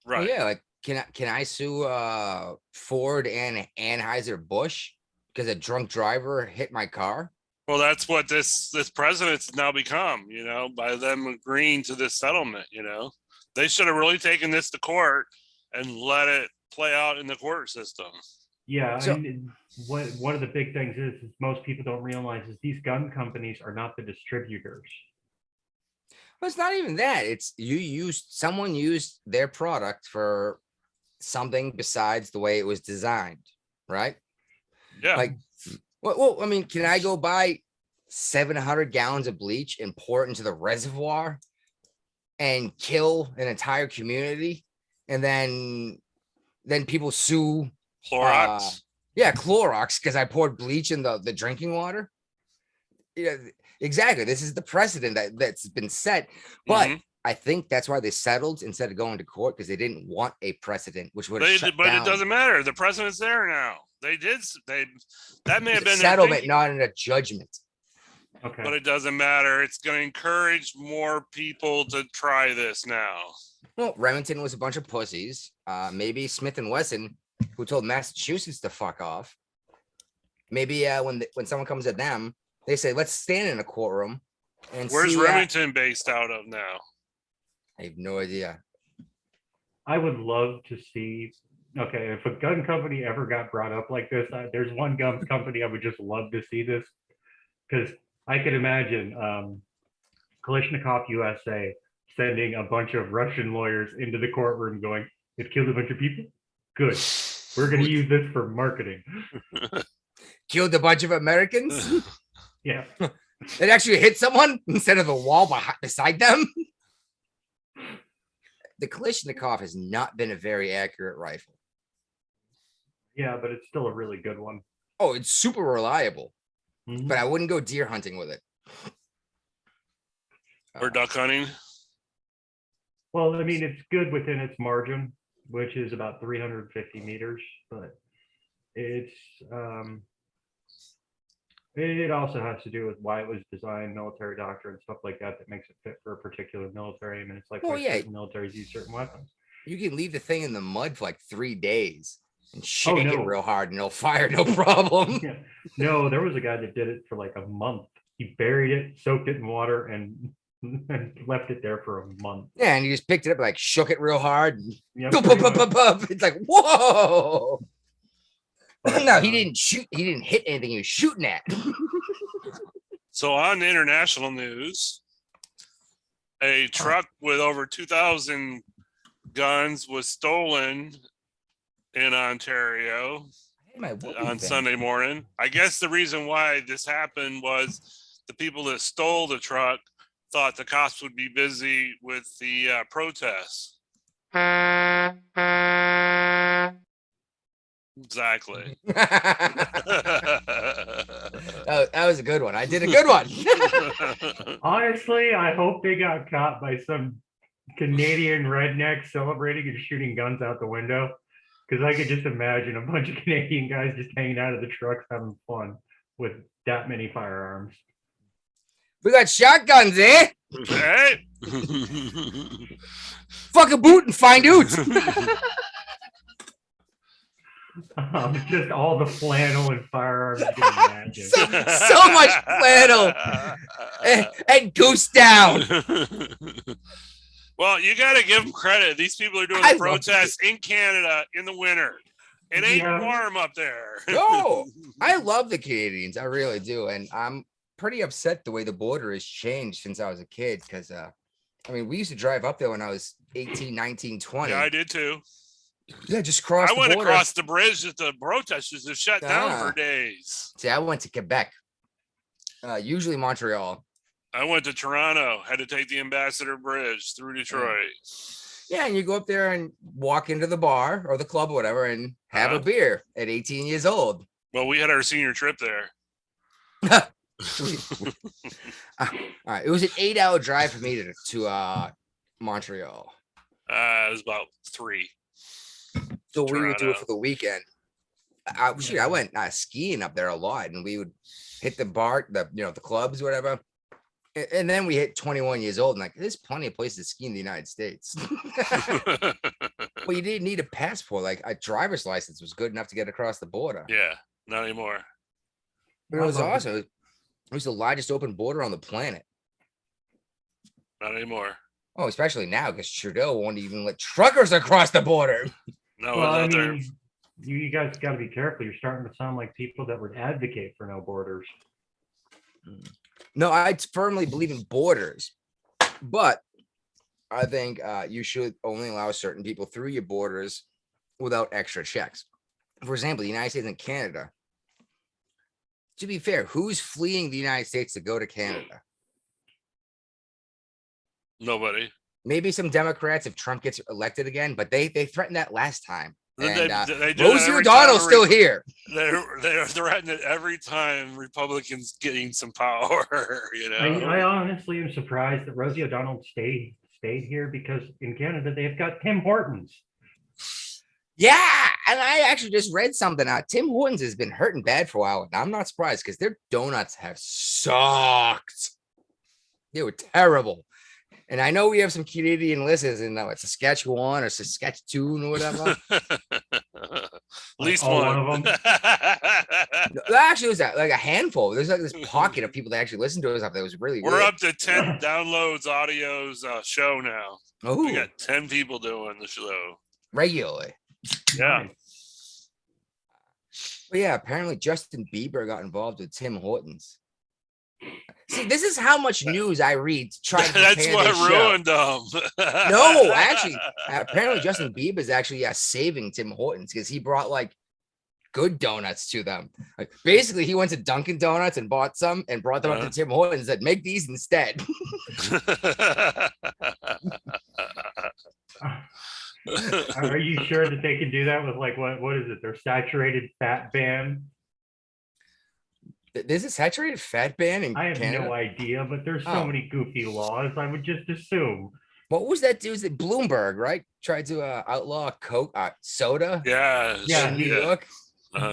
Right. Oh, yeah, like can I sue Ford and Anheuser-Busch because a drunk driver hit my car? Well, that's what this president's now become, by them agreeing to this settlement, They should have really taken this to court and let it play out in the court system. Yeah, So- and one of the big things is most people don't realize is these gun companies are not the distributors. Well, it's not even that. It's someone used their product for something besides the way it was designed, right? Yeah. Like, well, I mean, can I go buy 700 gallons of bleach and pour it into the reservoir and kill an entire community, and then people sue Clorox. Clorox because I poured bleach in the drinking water? Yeah, exactly. This is the precedent that's been set, but Mhm. I think that's why they settled instead of going to court, because they didn't want a precedent, which would But have it doesn't matter. The president's there now. That may have been their settlement, thinking, not in a judgment. Okay. but it doesn't matter. It's going to encourage more people to try this now. Well, Remington was a bunch of pussies. Maybe Smith and Wesson, who told Massachusetts to fuck off. Maybe when someone comes at them, they say, let's stand in a courtroom and Where's see, Remington based out of now? I have no idea. I would love to see. Okay, if a gun company ever got brought up like this, there's one gun company I would just love to see this, because I could imagine Kalashnikov USA sending a bunch of Russian lawyers into the courtroom going, "It killed a bunch of people. Good. We're going to use this for marketing." Killed a bunch of Americans. Yeah. It actually hit someone instead of the wall beside them. The Kalashnikov has not been a very accurate rifle. Yeah, but it's still a really good one. Oh, it's super reliable, Mhm. but I wouldn't go deer hunting with it. Or duck hunting? Well, I mean, it's good within its margin, which is about 350 meters, but it's it also has to do with why it was designed, military doctrine, stuff like that, that makes it fit for a particular military. I mean, it's like Well, why yeah. certain militaries use certain weapons. You can leave the thing in the mud for like 3 days and shake it no. real hard and it'll fire no problem. Yeah. No, there was a guy that did it for like a month. He buried it, soaked it in water, and left it there for a month. Yeah, and you just picked it up, like shook it real hard. And Yeah, boop, pretty boop, boop, much. boop, boop. It's like, whoa. But, No, he didn't shoot. He didn't hit anything he was shooting at. So on the international news, a truck with over 2,000 guns was stolen in Ontario Hey, my Whoopi on thing. Sunday morning. I guess the reason why this happened was the people that stole the truck thought the cops would be busy with the protests. Exactly. That was a good one. I did a good one. Honestly, I hope they got caught by some Canadian redneck celebrating and shooting guns out the window. Because I could just imagine a bunch of Canadian guys just hanging out of the trucks having fun with that many firearms. We got shotguns, eh? Hey. Fuck a boot and find out. Just all the flannel and firearms you can imagine. So much flannel and goose down. Well, you got to give them credit. These people are doing I the protests in Canada in the winter. It ain't Yeah. warm up there. No, I love the Canadians. I really do. And I'm pretty upset the way the border has changed since I was a kid. Because, I mean, we used to drive up there when I was 18, 19, 20. Yeah, I did too. Yeah, just cross I the went border. across the bridge that the protesters have shut down Ah. for days. See, I went to Quebec. Usually Montreal. I went to Toronto, had to take the Ambassador Bridge through Detroit. Yeah, and you go up there and walk into the bar or the club or whatever and have a Uh-huh. beer at 18 years old. Well, we had our senior trip there. All right, it was an 8-hour drive for me to Montreal. It was about 3. So we would do it Toronto. for the weekend. I went skiing up there a lot, and we would hit the bar, the clubs, whatever. And then we hit 21 years old, and like, there's plenty of places to ski in the United States. Well, you didn't need a passport. Like a driver's license was good enough to get across the border. Yeah, not anymore. But it was I love it. awesome. It was the largest open border on the planet. Not anymore. Oh, especially now because Trudeau won't even let truckers across the border. No Well, I one's out there. mean, you guys got to be careful. You're starting to sound like people that would advocate for no borders. No, I firmly believe in borders, but I think you should only allow certain people through your borders without extra checks. For example, the United States and Canada. To be fair, who's fleeing the United States to go to Canada? Nobody. Maybe some Democrats if Trump gets elected again, but they threatened that last time. They And do that Rosie every O'Donnell's time still here. They're threatening it every time Republicans getting some power. You know. I honestly am surprised that Rosie O'Donnell stayed here because in Canada they've got Tim Hortons. Yeah, and I actually just read something out. Tim Hortons has been hurting bad for a while, and I'm not surprised because their donuts have sucked. They were terrible. And I know we have some Canadian listeners in Saskatchewan or Saskatchewan or whatever. At least all one. one of them. No, actually, it was like a handful. There's like this pocket of people that actually listen to us up there. It was really We're weird. up to 10 downloads, audios, show now. We Oh, got 10 people doing the show. regularly. Yeah. But yeah, apparently Justin Bieber got involved with Tim Hortons. See, this is how much news I read to try to That's prepare what this show. ruined them. No, actually, apparently Justin Bieber is actually saving Tim Hortons because he brought like good donuts to them. Like, basically, he went to Dunkin' Donuts and bought some and brought them up to Tim Hortons and said, "Make these instead." Are you sure that they can do that with like what is it? Their saturated fat ban? There's a saturated fat ban in I have Canada. no idea, but there's so Oh. many goofy laws. I would just assume. What was that dude? That Bloomberg, right? Tried to outlaw Coke, soda Yeah. Yeah, in New Yeah. York.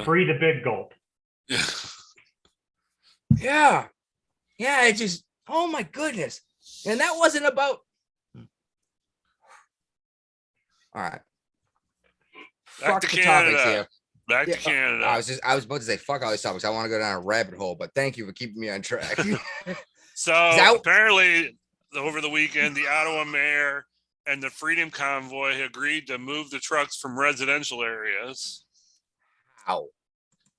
Free the big gulp. Yeah, yeah. It just, oh my goodness, and that wasn't about. All right. Back Fuck to the Canada. topics here. Back Yeah, to Canada. I was about to say fuck all these topics. I want to go down a rabbit hole, but thank you for keeping me on track. So that- apparently, over the weekend, the Ottawa mayor and the Freedom Convoy agreed to move the trucks from residential areas. Ow.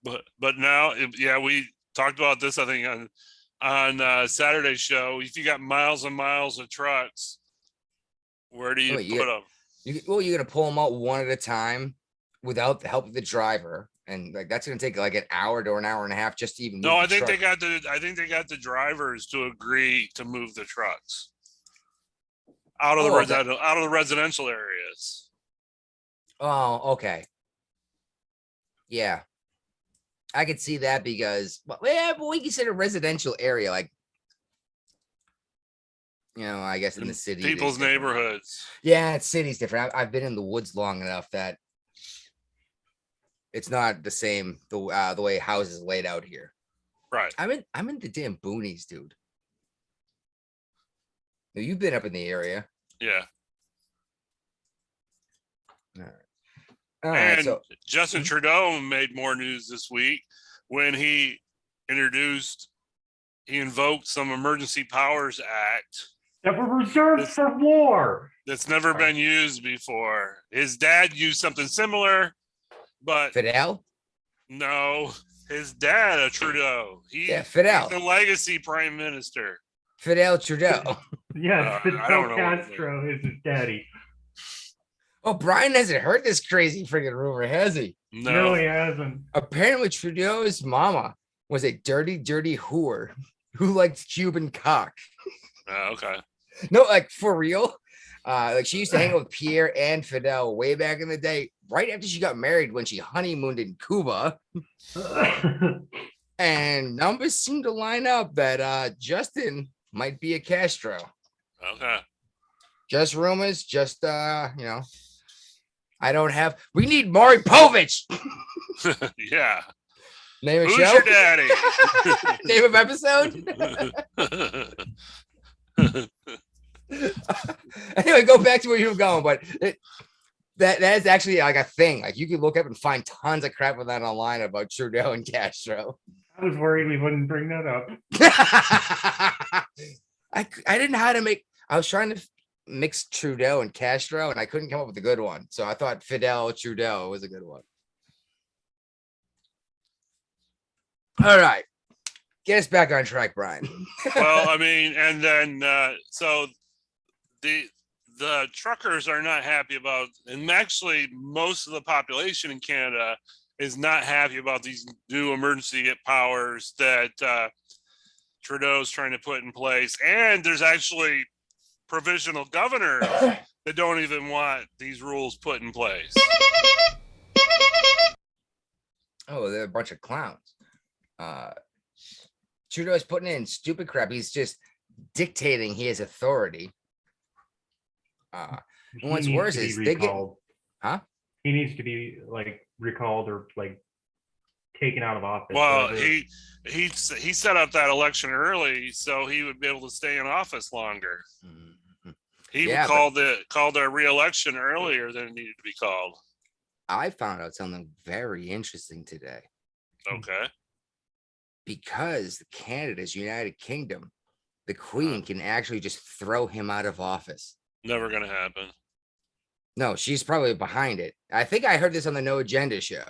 But now, yeah, we talked about this, I think, on on Saturday's show, if you got miles and miles of trucks, where do you Wait, put them? You're gonna pull them out one at a time without the help of the driver, and like that's gonna take like an hour to an hour and a half just to even. No, move I the think they truck. got the drivers to agree to move the trucks out of Oh, okay. out of the residential areas. Oh, okay. Yeah, I could see that because, well, yeah, but we consider residential area like, I guess in the city, it is People's different. neighborhoods. Yeah, it's city's different. I've been in the woods long enough that it's not the same the way houses laid out here. Right. I'm in the damn boonies, dude. Now, you've been up in the area. Yeah. All right, And so Justin Trudeau made more news this week when he invoked some Emergency Powers Act That were reserved for war. that's never been used before. His dad used something similar, but Fidel. no, his dad, Trudeau. Yeah, Fidel. He's the legacy prime minister. Fidel Trudeau. Yes, I don't Fidel know what Castro is his daddy. Oh, Brian hasn't heard this crazy freaking rumor, has he? No, No. he hasn't. Apparently, Trudeau's mama was a dirty, dirty whore who liked Cuban cock. Okay. No, like for real. Like she used to hang out with Pierre and Fidel way back in the day, right after she got married when she honeymooned in Cuba. And numbers seem to line up that Justin might be a Castro. Okay. Just rumors, just I don't have. We need Maury Povich. Yeah. Name of Who's show. your daddy? Name of episode. Anyway, go back to where you were going, but that is actually like a thing. Like you could look up and find tons of crap with that online about Trudeau and Castro. I was worried we wouldn't bring that up. I didn't know how to make. I was trying to mix Trudeau and Castro, and I couldn't come up with a good one. So I thought Fidel Trudeau was a good one. All right, get us back on track, Brian. Well, I mean, and then so the truckers are not happy about, and actually most of the population in Canada is not happy about these new emergency powers that Trudeau's trying to put in place. And there's actually provisional governors that don't even want these rules put in place. Oh, they're a bunch of clowns. Trudeau's putting in stupid crap. He's just dictating his authority. What's He needs worse to be is they get, recalled. huh? He needs to be like recalled or like taken out of office. Well, whatever. he set up that election early so he would be able to stay in office longer. He Yeah, called a re-election earlier than it needed to be called. I found out something very interesting today. Okay. Because Canada's United Kingdom, the Queen can actually just throw him out of office. Never gonna happen. No, she's probably behind it. I think I heard this on the No Agenda show.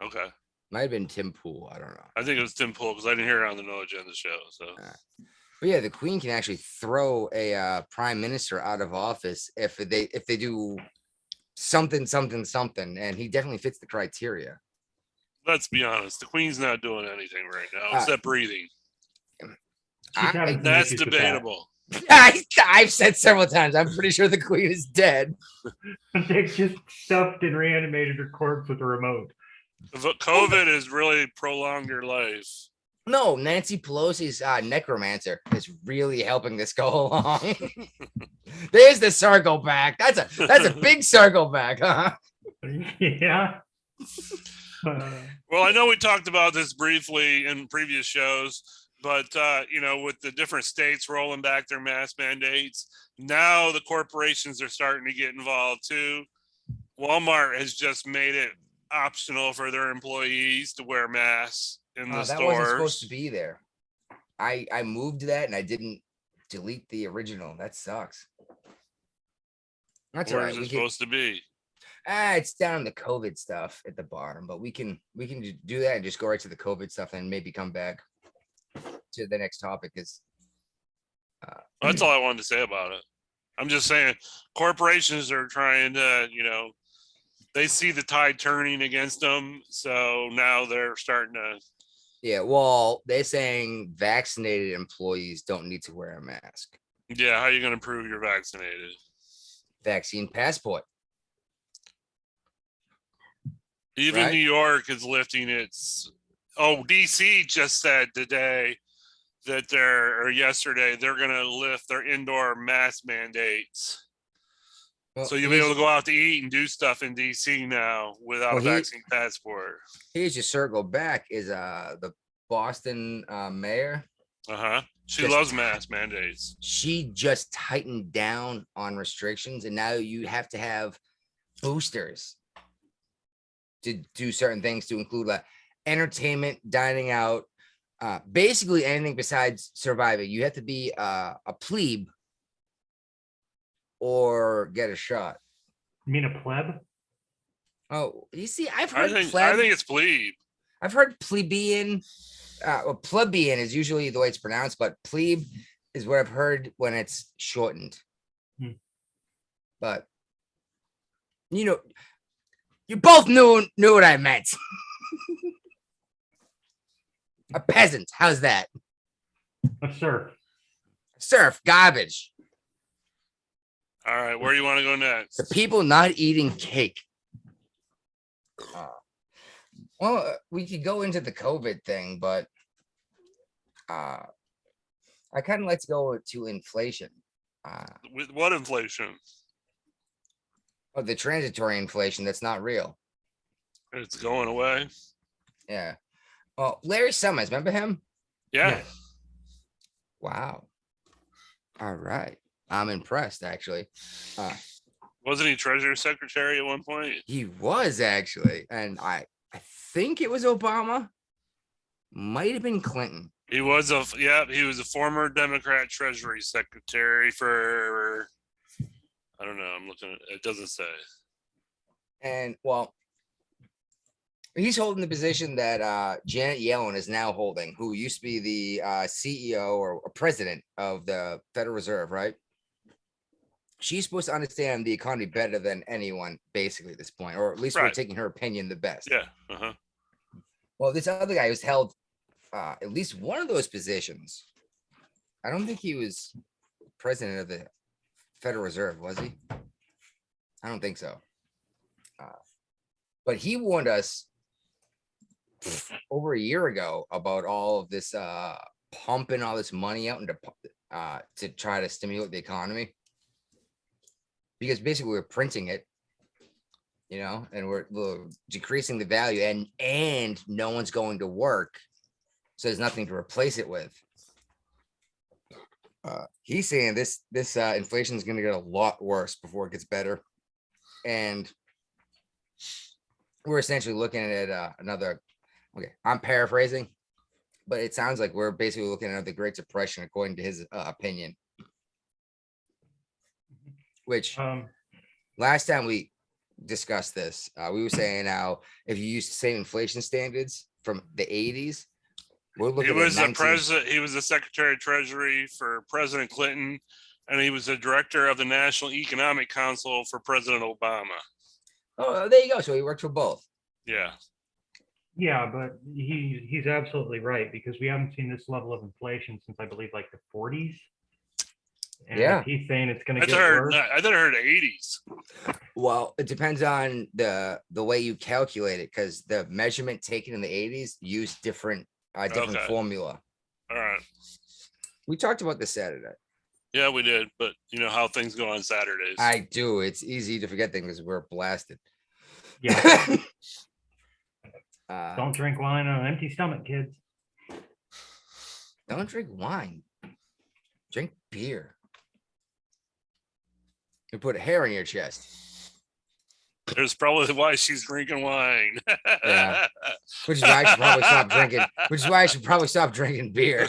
Okay. Might have been Tim Pool. I don't know. I think it was Tim Pool because I didn't hear it on the No Agenda show. So But yeah, the Queen can actually throw a prime minister out of office if they do something, and he definitely fits the criteria. let's be honest, the Queen's not doing anything right now except breathing. She's having some That's issues with that. debatable. I've said several times, I'm pretty sure the Queen is dead. They just stuffed and reanimated her corpse with a remote. COVID has really prolonged your life. No, Nancy Pelosi's necromancer is really helping this go along. There's the circle back. That's a big circle back, huh? Yeah. Well, I know we talked about this briefly in previous shows, but with the different states rolling back their mask mandates, now the corporations are starting to get involved too. Walmart has just made it optional for their employees to wear masks in the That wasn't supposed stores. to be there. I moved that and I didn't delete the original. That sucks. That's all Where right. is it supposed to be? It's down in the COVID stuff at the bottom, but we can do that and just go right to the COVID stuff and maybe come back. to the next topic is That's all I wanted to say about it. I'm just saying corporations are trying to, they see the tide turning against them. So now they're starting to. yeah. Well, they're saying vaccinated employees don't need to wear a mask. Yeah. How are you going to prove you're vaccinated? Vaccine passport. Even Right. New York is lifting its. Oh, DC just said today that yesterday, they're going to lift their indoor mask mandates. Well, So you'll be able to go out to eat and do stuff in DC now without a vaccine passport. Here's your circle back is the Boston mayor. She loves mask mandates. She just tightened down on restrictions, and now you have to have boosters to do certain things, to include like entertainment, dining out, basically anything besides surviving. You have to be a plebe or get a shot. You mean a pleb? Oh, you see, I've I heard think it's plebe. I've heard plebeian. Well, plebeian is usually the way it's pronounced, but plebe is what I've heard when it's shortened. But you both knew what I meant. A peasant, how's that? A serf. Serf, garbage. All right, where do you want to go next? The people not eating cake. Well, we could go into the COVID thing, but I kind of like to go to inflation. With what inflation? Oh, the transitory inflation that's not real. It's going away. Yeah. Oh, Larry Summers, remember him? Yeah. Yes. Wow. All right. I'm impressed, actually. Wasn't he Treasury Secretary at one point? He was actually, and I think it was Obama. Might have been Clinton. He was a former Democrat Treasury Secretary for, I don't know, I'm looking at it, doesn't say. And well, he's holding the position that Janet Yellen is now holding, who used to be the CEO or president of the Federal Reserve, right? She's supposed to understand the economy better than anyone, basically, at this point, or at least we're taking her opinion the best. Yeah. Well, this other guy who's held at least one of those positions. I don't think he was president of the Federal Reserve, was he? I don't think so. But he warned us over a year ago about all of this pumping all this money out into to try to stimulate the economy. Because basically we're printing it, and we're decreasing the value, and no one's going to work. So there's nothing to replace it with. He's saying this inflation is going to get a lot worse before it gets better. And we're essentially looking at another, okay, I'm paraphrasing, but it sounds like we're basically looking at the Great Depression, according to his opinion. Which last time we discussed this, we were saying how if you use the same inflation standards from the 80s, we're looking He was at the president. He was the Secretary of Treasury for President Clinton, and he was the director of the National Economic Council for President Obama. Oh, there you go. So he worked for both. Yeah. Yeah, but he's absolutely right, because we haven't seen this level of inflation since I believe like the 40s. And Yeah. if he's saying it's going to I get heard. worse. I thought I heard 80s. Well, it depends on the way you calculate it, because the measurement taken in the 80s used different Okay. formula. All right. We talked about this Saturday. Yeah, we did, but you know how things go on Saturdays. I do. It's easy to forget things because we're blasted. Yeah. Don't drink wine on an empty stomach, kids. Don't drink wine. Drink beer. You put hair in your chest. There's probably why she's drinking wine. Yeah. Which is why I should probably stop drinking. Which is why I should probably stop drinking beer.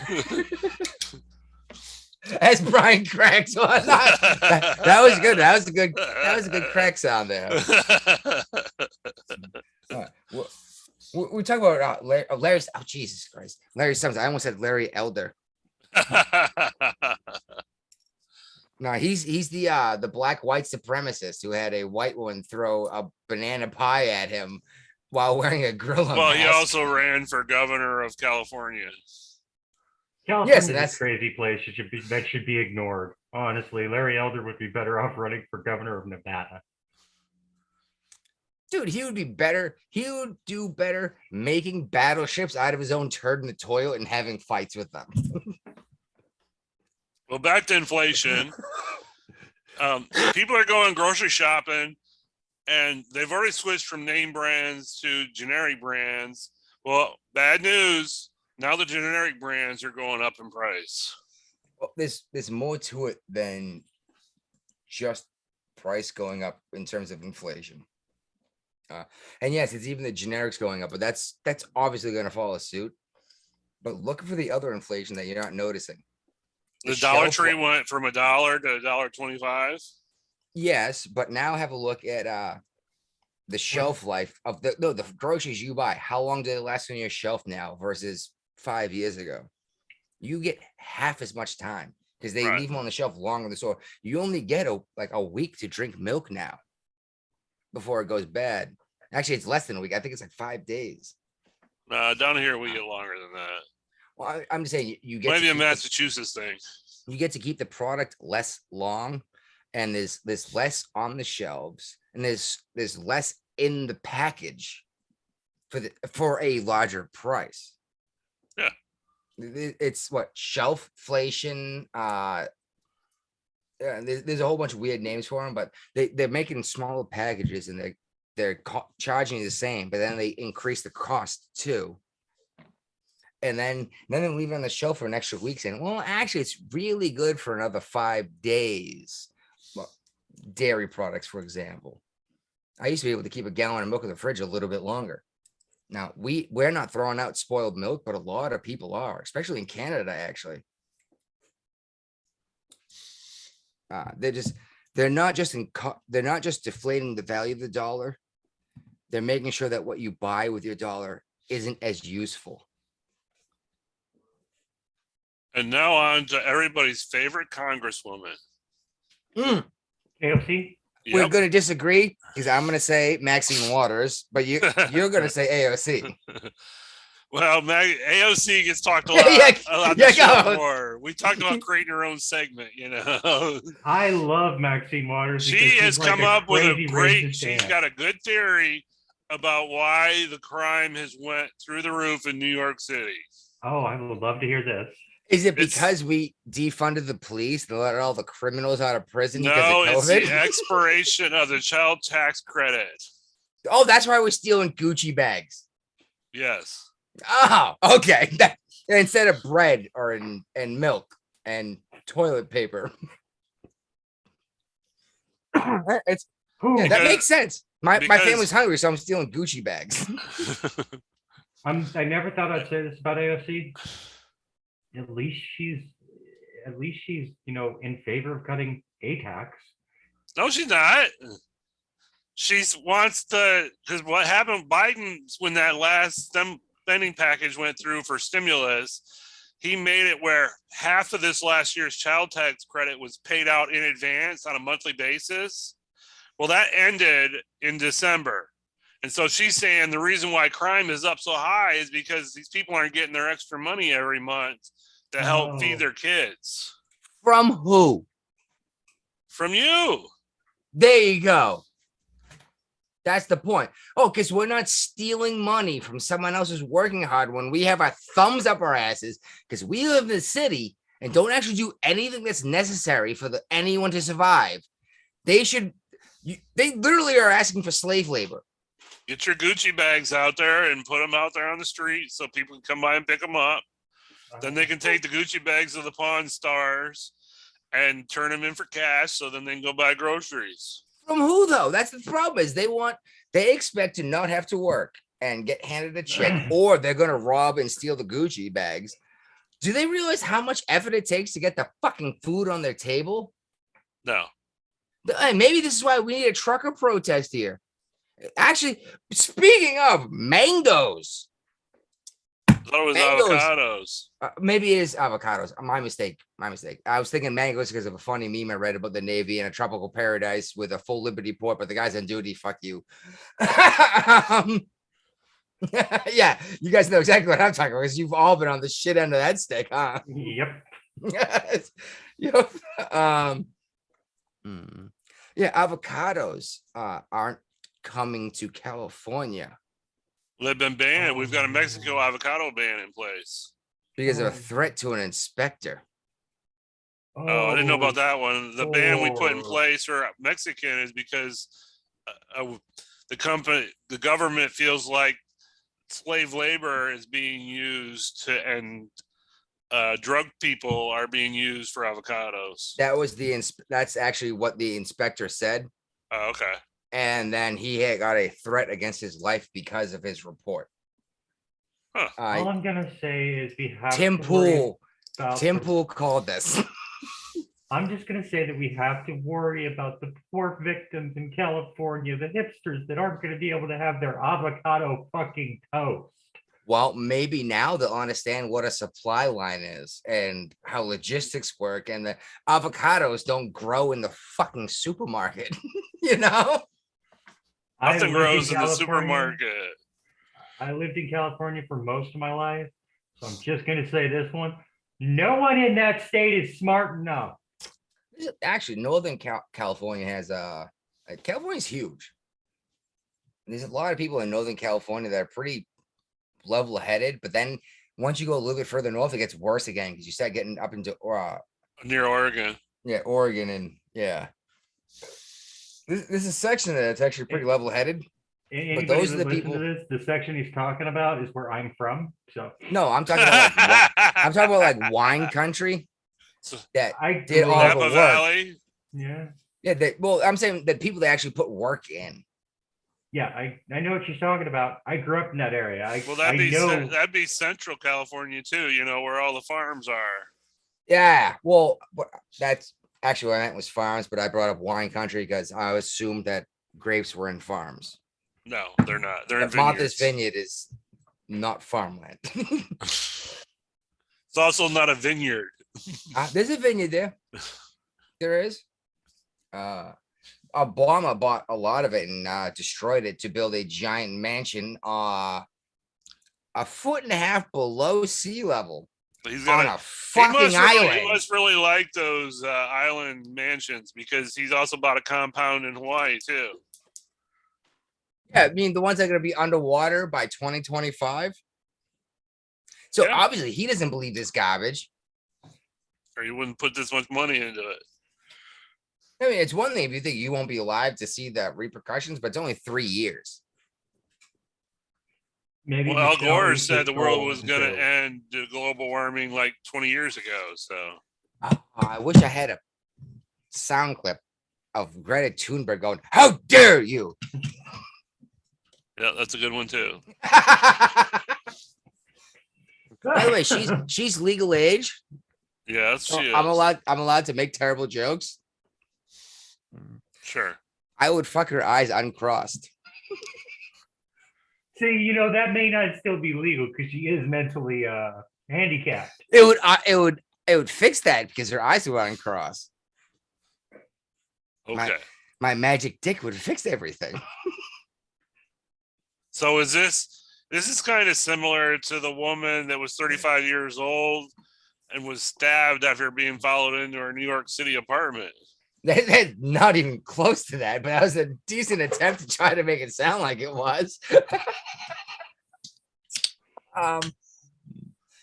As Brian cracks on that was good. That was a good crack sound there. We talk about Larry. Oh, Jesus Christ! Larry Summers. I almost said Larry Elder. No, he's the black white supremacist who had a white woman throw a banana pie at him while wearing a gorilla Well, mask. he also ran for governor of California. California's and a that's- crazy place. That should be ignored. Honestly, Larry Elder would be better off running for governor of Nevada. Dude, he would be better. He would do better making battleships out of his own turd in the toilet and having fights with them. Well, back to inflation. People are going grocery shopping, and they've already switched from name brands to generic brands. Well, bad news. Now the generic brands are going up in price. Well, there's more to it than just price going up in terms of inflation. And yes, it's even the generics going up, but that's obviously going to follow suit. But looking for the other inflation that you're not noticing. The Dollar shelf Tree li- went from $1 to $1.25. Yes, but now have a look at the shelf life of the groceries you buy. How long do they last on your shelf now versus 5 years ago? You get half as much time because they Right. leave them on the shelf longer in the store. You only get a week to drink milk now before it goes bad. Actually, it's less than a week. I think it's like 5 days. Down here, we get longer than that. Well, I'm just saying you get Maybe to a keep the- Massachusetts thing. you get to keep the product less long, and there's less on the shelves, and there's less in the package for a larger price. Yeah. It's what shelfflation. Yeah, there's a whole bunch of weird names for them, but they're making smaller packages and they're charging you the same, but then they increase the cost too. And then they leave it on the shelf for an extra week saying, well, actually, it's really good for another 5 days. Well, dairy products, for example. I used to be able to keep a gallon of milk in the fridge a little bit longer. Now, we're not throwing out spoiled milk, but a lot of people are, especially in Canada, actually. They're not just deflating the value of the dollar. They're making sure that what you buy with your dollar isn't as useful. And now on to everybody's favorite congresswoman. AOC? We're Yep. going to disagree because I'm going to say Maxine Waters, but you're going to say AOC. Well, AOC gets talked a Yeah, lot yeah, on the show go. more. We talked about creating her own segment, you know. I love Maxine Waters. because She she's has like come up with a crazy great, racist she's aunt. got a good theory about why the crime has went through the roof in New York City. Oh, I would love to hear this. Is it It's- because we defunded the police to let all the criminals out of prison No, because it's of the COVID? expiration of the child tax credit. Oh, that's why we're stealing Gucci bags. Yes. Oh, okay. Instead of bread and milk and toilet paper. It's Who? that Because- makes sense. My because- family's hungry, so I'm stealing Gucci bags. I never thought I'd say this about AOC. At least she's, in favor of cutting a tax. No, she's not. She wants to, because what happened, Biden, when that last spending package went through for stimulus, he made it where half of this last year's child tax credit was paid out in advance on a monthly basis. Well, that ended in December. And so she's saying the reason why crime is up so high is because these people aren't getting their extra money every month to help feed Oh. their kids. From who? From you. There you go. That's the point. Oh, because we're not stealing money from someone else who's working hard when we have our thumbs up our asses because we live in the city and don't actually do anything that's necessary for anyone to survive. They literally are asking for slave labor. Get your Gucci bags out there and put them out there on the street so people can come by and pick them up. Then they can take the Gucci bags to the Pawn Stars and turn them in for cash so then they can go buy groceries. From who though? That's the problem is they expect to not have to work and get handed a check or they're going to rob and steal the Gucci bags. Do they realize how much effort it takes to get the fucking food on their table? No. Hey, maybe this is why we need a trucker protest here. Actually, speaking of mangoes, thought it was Mangoes. avocados. Maybe it is avocados. My mistake. My mistake. I was thinking mangoes because of a funny meme I read about the Navy in a tropical paradise with a full Liberty port, but the guy's on duty. Fuck you. Yeah, you guys know exactly what I'm talking about because you've all been on the shit end of that stick, huh? Yep. Yes. Yep. Yeah, avocados aren't coming to California They've been banned. We've got a Mexico avocado ban in place. because of a threat to an inspector. Oh, I didn't know about that one. The ban we put in Oh. place for Mexican is because the government feels like slave labor is being used to, and drug people are being used for avocados. That was that's actually what the inspector said. Oh, okay. And then he had got a threat against his life because of his report. Huh. All I'm gonna say is we have Tim to worry Pool. about Tim the- Pool called this. I'm just gonna say that we have to worry about the poor victims in California, the hipsters that aren't gonna be able to have their avocado fucking toast. Well, maybe now they'll understand what a supply line is and how logistics work, and the avocados don't grow in the fucking supermarket. You know? I Nothing lived grows in the California- supermarket. I lived in California for most of my life, so I'm just gonna say this one. No one in that state is smart enough. Actually, Northern California has California's huge. There's a lot of people in Northern California that are pretty level-headed, but then once you go a little bit further north, it gets worse again because you start getting up into Near Oregon. yeah, Oregon, and yeah. This is a section that's actually pretty level-headed. Anybody those are that the listen people- to this, the section he's talking about is where I'm from. So No, I'm talking about like I'm talking about like wine country So- that I did grew all up- the Napa work. Valley. Yeah. Yeah, well, I'm saying that people that actually put work in. Yeah, I know what you're talking about. I grew up in that area. Well, I know. that'd be Central California too. You know where all the farms are. Yeah, well, that's actually what I meant was farms, but I brought up wine country because I assumed that grapes were in farms. No, they're not. They're in But Martha's vineyards. Vineyard is not farmland. It's also not a vineyard. There's a vineyard there. There is. Obama bought a lot of it and destroyed it to build a giant mansion a 1.5 feet below sea level He's on got a he fucking island. He must really like those island mansions because he's also bought a compound in Hawaii too. Yeah, I mean the ones that are going to be underwater by 2025. So Yeah. obviously he doesn't believe this garbage. Or he wouldn't put this much money into it. I mean, it's one thing if you think you won't be alive to see the repercussions, but it's only 3 years. Maybe Well, Al Michelle Gore needs said to the world go was going to into- end the global warming like 20 years ago. So I wish I had a sound clip of Greta Thunberg going, "How dare you!" yeah, that's a good one too. By the way, she's legal age. Yeah, So she is. I'm allowed to make terrible jokes. Sure. I would fuck her eyes uncrossed. See, you know, that may not still be legal because she is mentally handicapped. It would fix that because her eyes were uncrossed. Okay. My magic dick would fix everything. So is this is kind of similar to the woman that was 35 years old and was stabbed after being followed into her New York City apartment. That's not even close to that, but that was a decent attempt to try to make it sound like it was.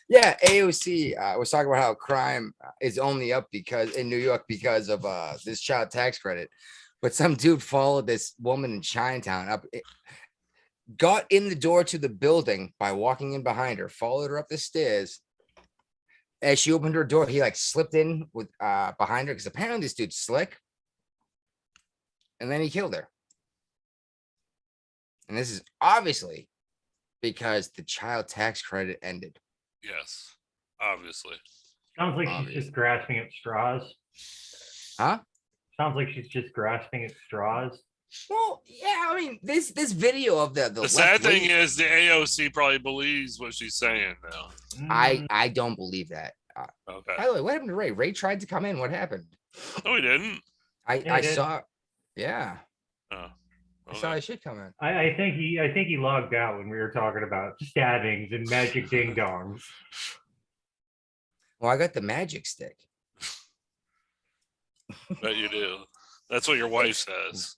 Yeah, AOC was talking about how crime is only up because in New York because of this child tax credit. But some dude followed this woman in Chinatown up, got in the door to the building by walking in behind her, followed her up the stairs. As she opened her door, he like slipped in with behind her because apparently this dude's slick. And then he killed her. And this is obviously because the child tax credit ended. Yes, obviously. Sounds like she's Obviously. just grasping at straws. Huh? Sounds like she's just grasping at straws. Well, yeah, I mean, this video of The sad thing is the AOC probably believes what she's saying now. I don't believe that. Okay. By the way, what happened to Ray? Ray tried to come in. What happened? No, we didn't. Yeah, I he did. saw. Yeah, Oh, I saw okay. his shit come in. I think he logged out when we were talking about stabbings and magic ding dongs. Well, I got the magic stick. Bet you do. That's what your wife says.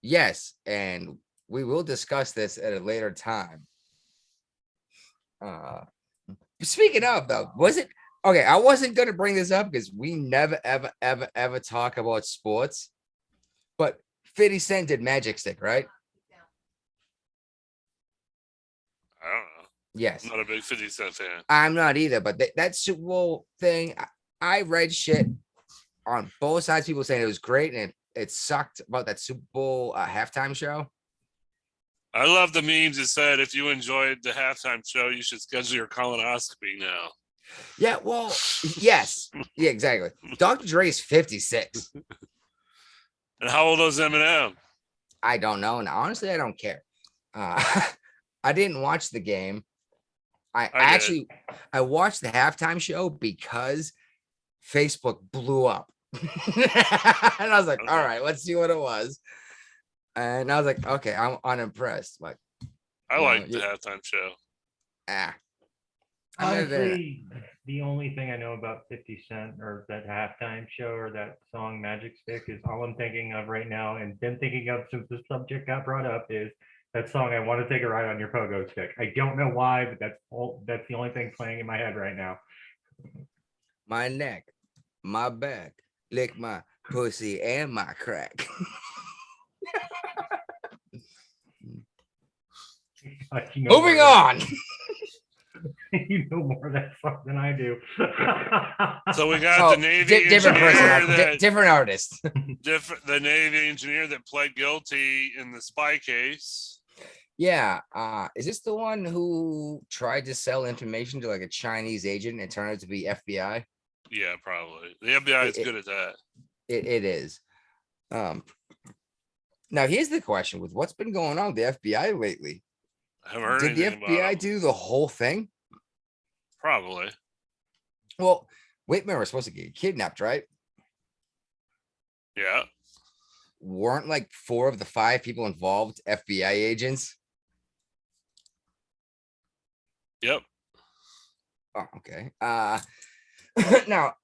Yes, and we will discuss this at a later time. Speaking of though, was it okay? I wasn't gonna bring this up because we never ever talk about sports, but 50 Cent did Magic Stick, right? I don't know. Yes. I'm not a big 50 Cent fan. I'm not either, but that Super Bowl thing, I read shit on both sides. People saying it was great and it sucked about that Super Bowl halftime show. I love the memes that said if you enjoyed the halftime show, you should schedule your colonoscopy now. Yeah, well, yes, yeah, exactly. Dr. Dre is 56. And how old is Eminem? I don't know, and honestly, I don't care. I didn't watch the game. I watched the halftime show because Facebook blew up. And I was like, all right, let's see what it was. And I was like, okay, I'm unimpressed. Like, I like the halftime show. Honestly, the only thing I know about 50 Cent or that halftime show or that song Magic Stick is all I'm thinking of right now and been thinking of since the subject got brought up is that song I Want to Take a Ride on Your Pogo Stick. I don't know why, but that's the only thing playing in my head right now. My neck, my back, lick my pussy and my crack. Moving on. You know more of that song than I do. So we got the Navy different engineer person, different artist. The Navy engineer that pled guilty in the spy case. Yeah. Is this the one who tried to sell information to like a Chinese agent and turned out to be FBI? Yeah, probably. The FBI is good at that. It is. Now here's the question: with what's been going on with the FBI lately, I haven't heard did the anything about FBI it. do the whole thing? Probably. Well, Whitmer was supposed to get kidnapped, right? Yeah. Weren't like 4 of the 5 people involved FBI agents? Yep. Oh, okay. Now,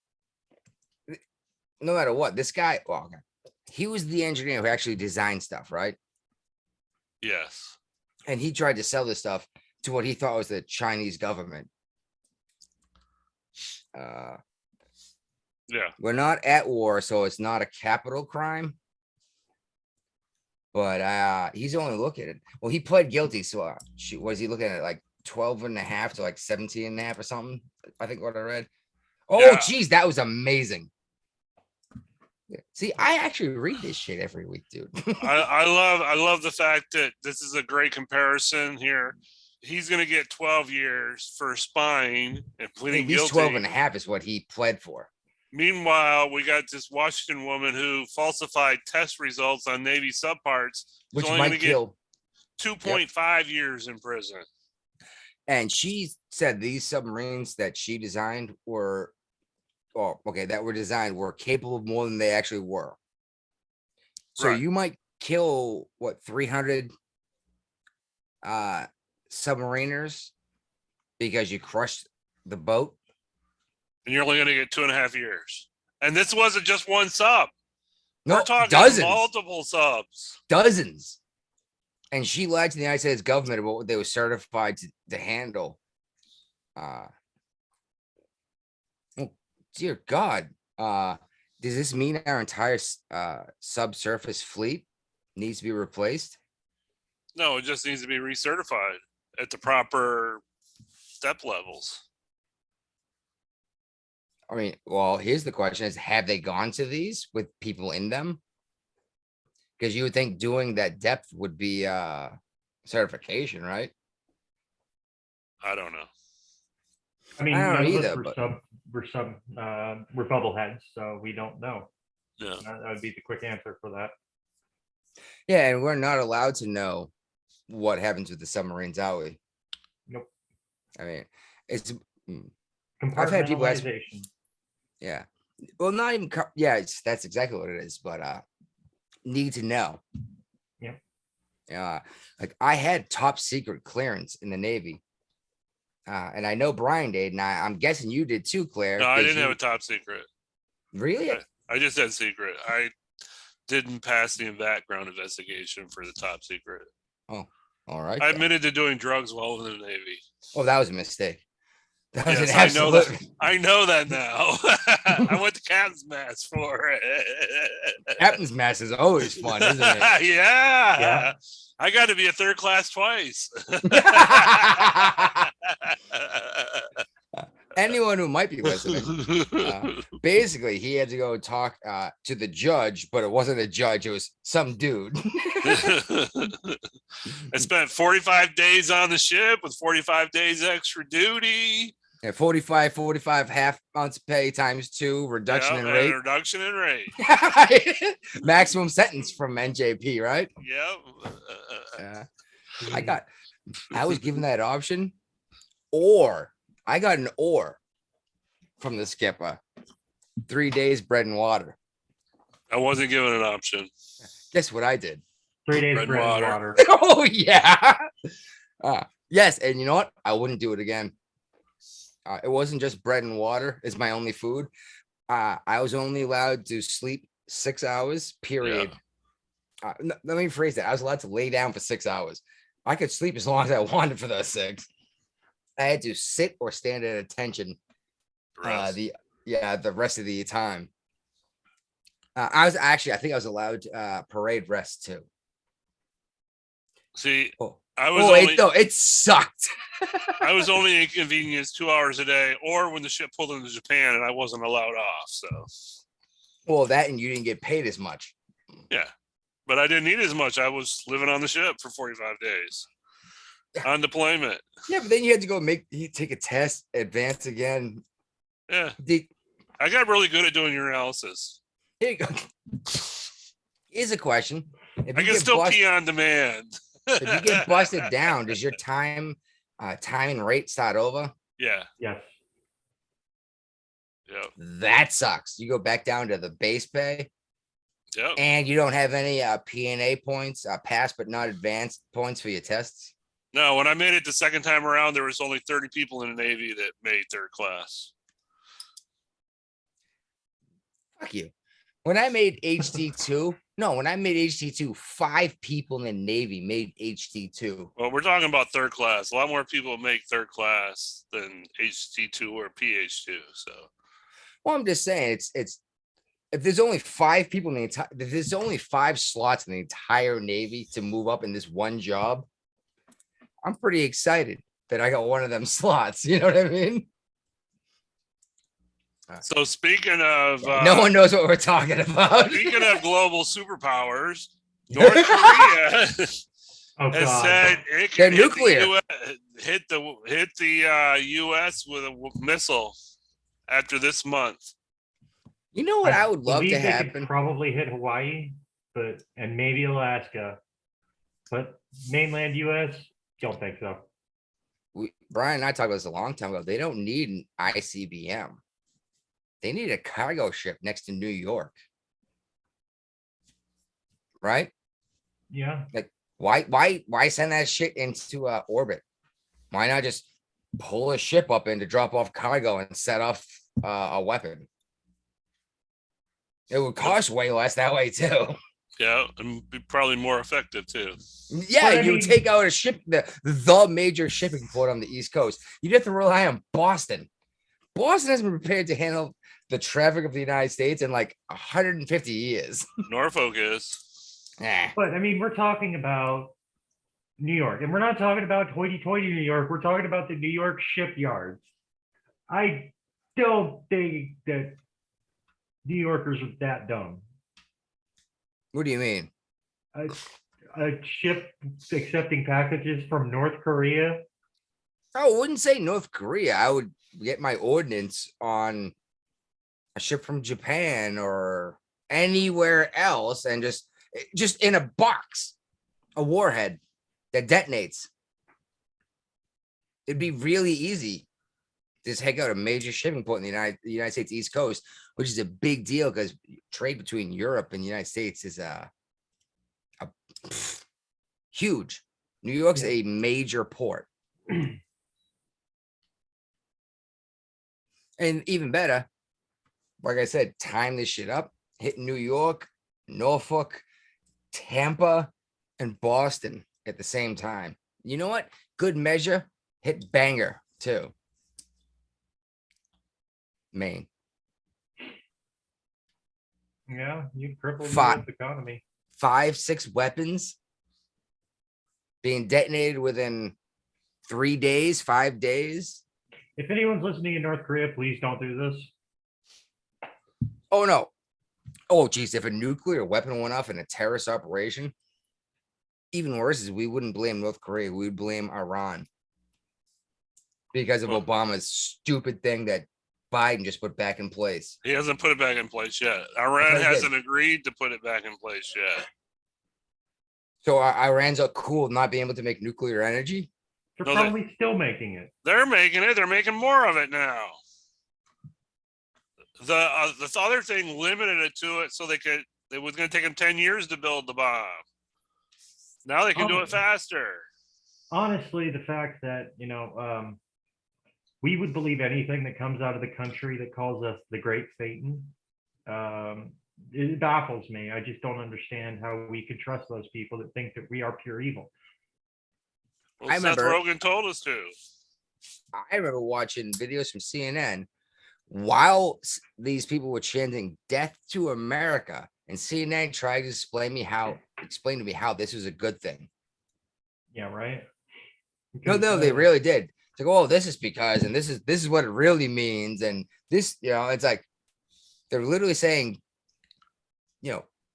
no matter what, this guy, well, okay, he was the engineer who actually designed stuff, right? Yes. And he tried to sell this stuff to what he thought was the Chinese government. Yeah. We're not at war, so it's not a capital crime. But he's only looking at it. Well, he pled guilty. So was he looking at like 12 and a half to like 17 and a half or something? I think what I read. Oh, Yeah. geez, that was amazing. See, I actually read this shit every week, dude. I love the fact that this is a great comparison here. He's going to get 12 years for spying and pleading At least guilty. 12 and a half is what he pled for. Meanwhile, we got this Washington woman who falsified test results on Navy subparts. Which only might gonna kill. Get 2.5 years in prison. And she said these submarines that she designed were, that were designed were capable of more than they actually were. So Right. you might kill, 300 submariners because you crushed the boat. And you're only going to get 2.5 years. And this wasn't just one sub. No, We're talking dozens. multiple subs. Dozens. And she lied to the United States government about what they were certified to handle. Oh, dear God. Does this mean our entire subsurface fleet needs to be replaced? No, it just needs to be recertified at the proper step levels. I mean, well, here's the question is, have they gone to these with people in them? Because you would think doing that depth would be certification, right? I don't know. I mean, I don't none of either, us but- we're bubbleheads, so we don't know. Yeah. That would be the quick answer for that. Yeah, and we're not allowed to know what happens with the submarines, are we? Nope. I mean, it's mm, had people ask- Compartmentalization. yeah. Well, not even yeah, that's exactly what it is, but need to know. Yep. Yeah, like I had top secret clearance in the Navy. And I know Brian did, and I'm guessing you did too, Claire. No, I 'cause didn't have you- a top secret. Really? I just had secret. I didn't pass the background investigation for the top secret. All right. I then. admitted to doing drugs while in the Navy. Oh, that was a mistake. That was Yes, an I know that. absolute. I know that now. I went to captain's mess for it. Captain's mess is always fun, isn't it? Yeah. Yeah. I got to be a third class twice. Anyone who might be listening, basically, he had to go talk to the judge, but it wasn't a judge; it was some dude. I spent 45 days on the ship with 45 days extra duty. Yeah, 45, half months pay times 2, reduction in rate. Reduction in rate. Maximum sentence from NJP, right? Yep. I was given that option, or I got an or from the skipper. 3 days bread and water. I wasn't given an option. Guess what I did? 3 days Bread and bread and water. water. Oh yeah. Yes, and you know what? I wouldn't do it again. It wasn't just bread and water is my only food. I was only allowed to sleep 6 hours, period. Let me phrase that. I was allowed to lay down for 6 hours. I could sleep as long as I wanted for those 6. I had to sit or stand at attention the rest of the time. I think I was allowed parade rest too. See, Oh, I was only it sucked. I was only inconvenienced 2 hours a day, or when the ship pulled into Japan and I wasn't allowed off. So, Well, that and you didn't get paid as much. yeah, but I didn't need as much. I was living on the ship for 45 days on deployment. Yeah, but then you had to go take a test, advance again. Yeah, I got really good at doing urinalysis. Here you go. Here's a question. If I you can get still bust- pee on demand. if you get busted down, does your time and rate start over? Yeah, Yes. yep, That sucks. You go back down to the base pay, yep. and you don't have any P&A points, pass but not advanced points for your tests. No, when I made it the second time around, there was only 30 people in the Navy that made third class. Fuck you. When I made HD2, 5 people in the Navy made HD2. Well, we're talking about third class. A lot more people make third class than HT2 or PH2. So, Well, I'm just saying it's if there's only 5 people in the entire, if there's only 5 slots in the entire Navy to move up in this one job, I'm pretty excited that I got one of them slots. You know what I mean? so speaking of No one knows what we're talking about. speaking of global superpowers, North Korea Oh has God. said it They're can nuclear. hit the U.S. with a missile after this month. You know what I would love believe to they could happen? probably hit Hawaii, and maybe Alaska, but mainland U.S. don't think so. Brian and I talked about this a long time ago. They don't need an ICBM. They need a cargo ship next to New York. Right? Yeah. Why send that shit into orbit? Why not just pull a ship up in to drop off cargo and set off a weapon? It would cost way less that way too. Yeah, and be probably more effective too. Yeah, But I you mean- take out a ship, the major shipping port on the East Coast. You'd have to rely on Boston. Boston hasn't been prepared to handle the traffic of the United States in like 150 years. Norfolk is. But I mean, we're talking about New York, and we're not talking about hoity-toity New York. We're talking about the New York shipyards. I don't think that New Yorkers are that dumb. What do you mean? A ship accepting packages from North Korea. I wouldn't say North Korea. I would get my ordnance on a ship from Japan or anywhere else and just in a box, a warhead that detonates. It'd be really easy to just take out a major shipping port in the United States East Coast, which is a big deal because trade between Europe and the United States is huge. New York's a major port. And even better, like I said, time this shit up, hit New York, Norfolk, Tampa, and Boston at the same time. You know what? Good measure, hit Bangor too. Maine. Yeah, you crippled the Five. US economy. 5-6 weapons being detonated within 3 days, 5 days. If anyone's listening in North Korea, please don't do this. Oh no. Oh geez, if a nuclear weapon went off in a terrorist operation, even worse is we wouldn't blame North Korea, we would blame Iran. Because of Obama's stupid thing that Biden just put back in place. He hasn't put it back in place yet. Iran hasn't agreed to put it back in place yet. So Iran's all cool with not being able to make nuclear energy? They're probably still making it. They're making it. They're making more of it now. The other thing limited it to it so it was going to take them 10 years to build the bomb. Now they can do it faster. Honestly, the fact that, we would believe anything that comes out of the country that calls us the Great Satan. It baffles me. I just don't understand how we could trust those people that think that we are pure evil. Well, I Seth remember, Rogen told us to. I remember watching videos from CNN while these people were chanting "Death to America," and CNN tried to explain to me how this was a good thing. Yeah, right. No, they really did. It's like, oh, this is because, and this is what it really means, and this, it's like they're literally saying,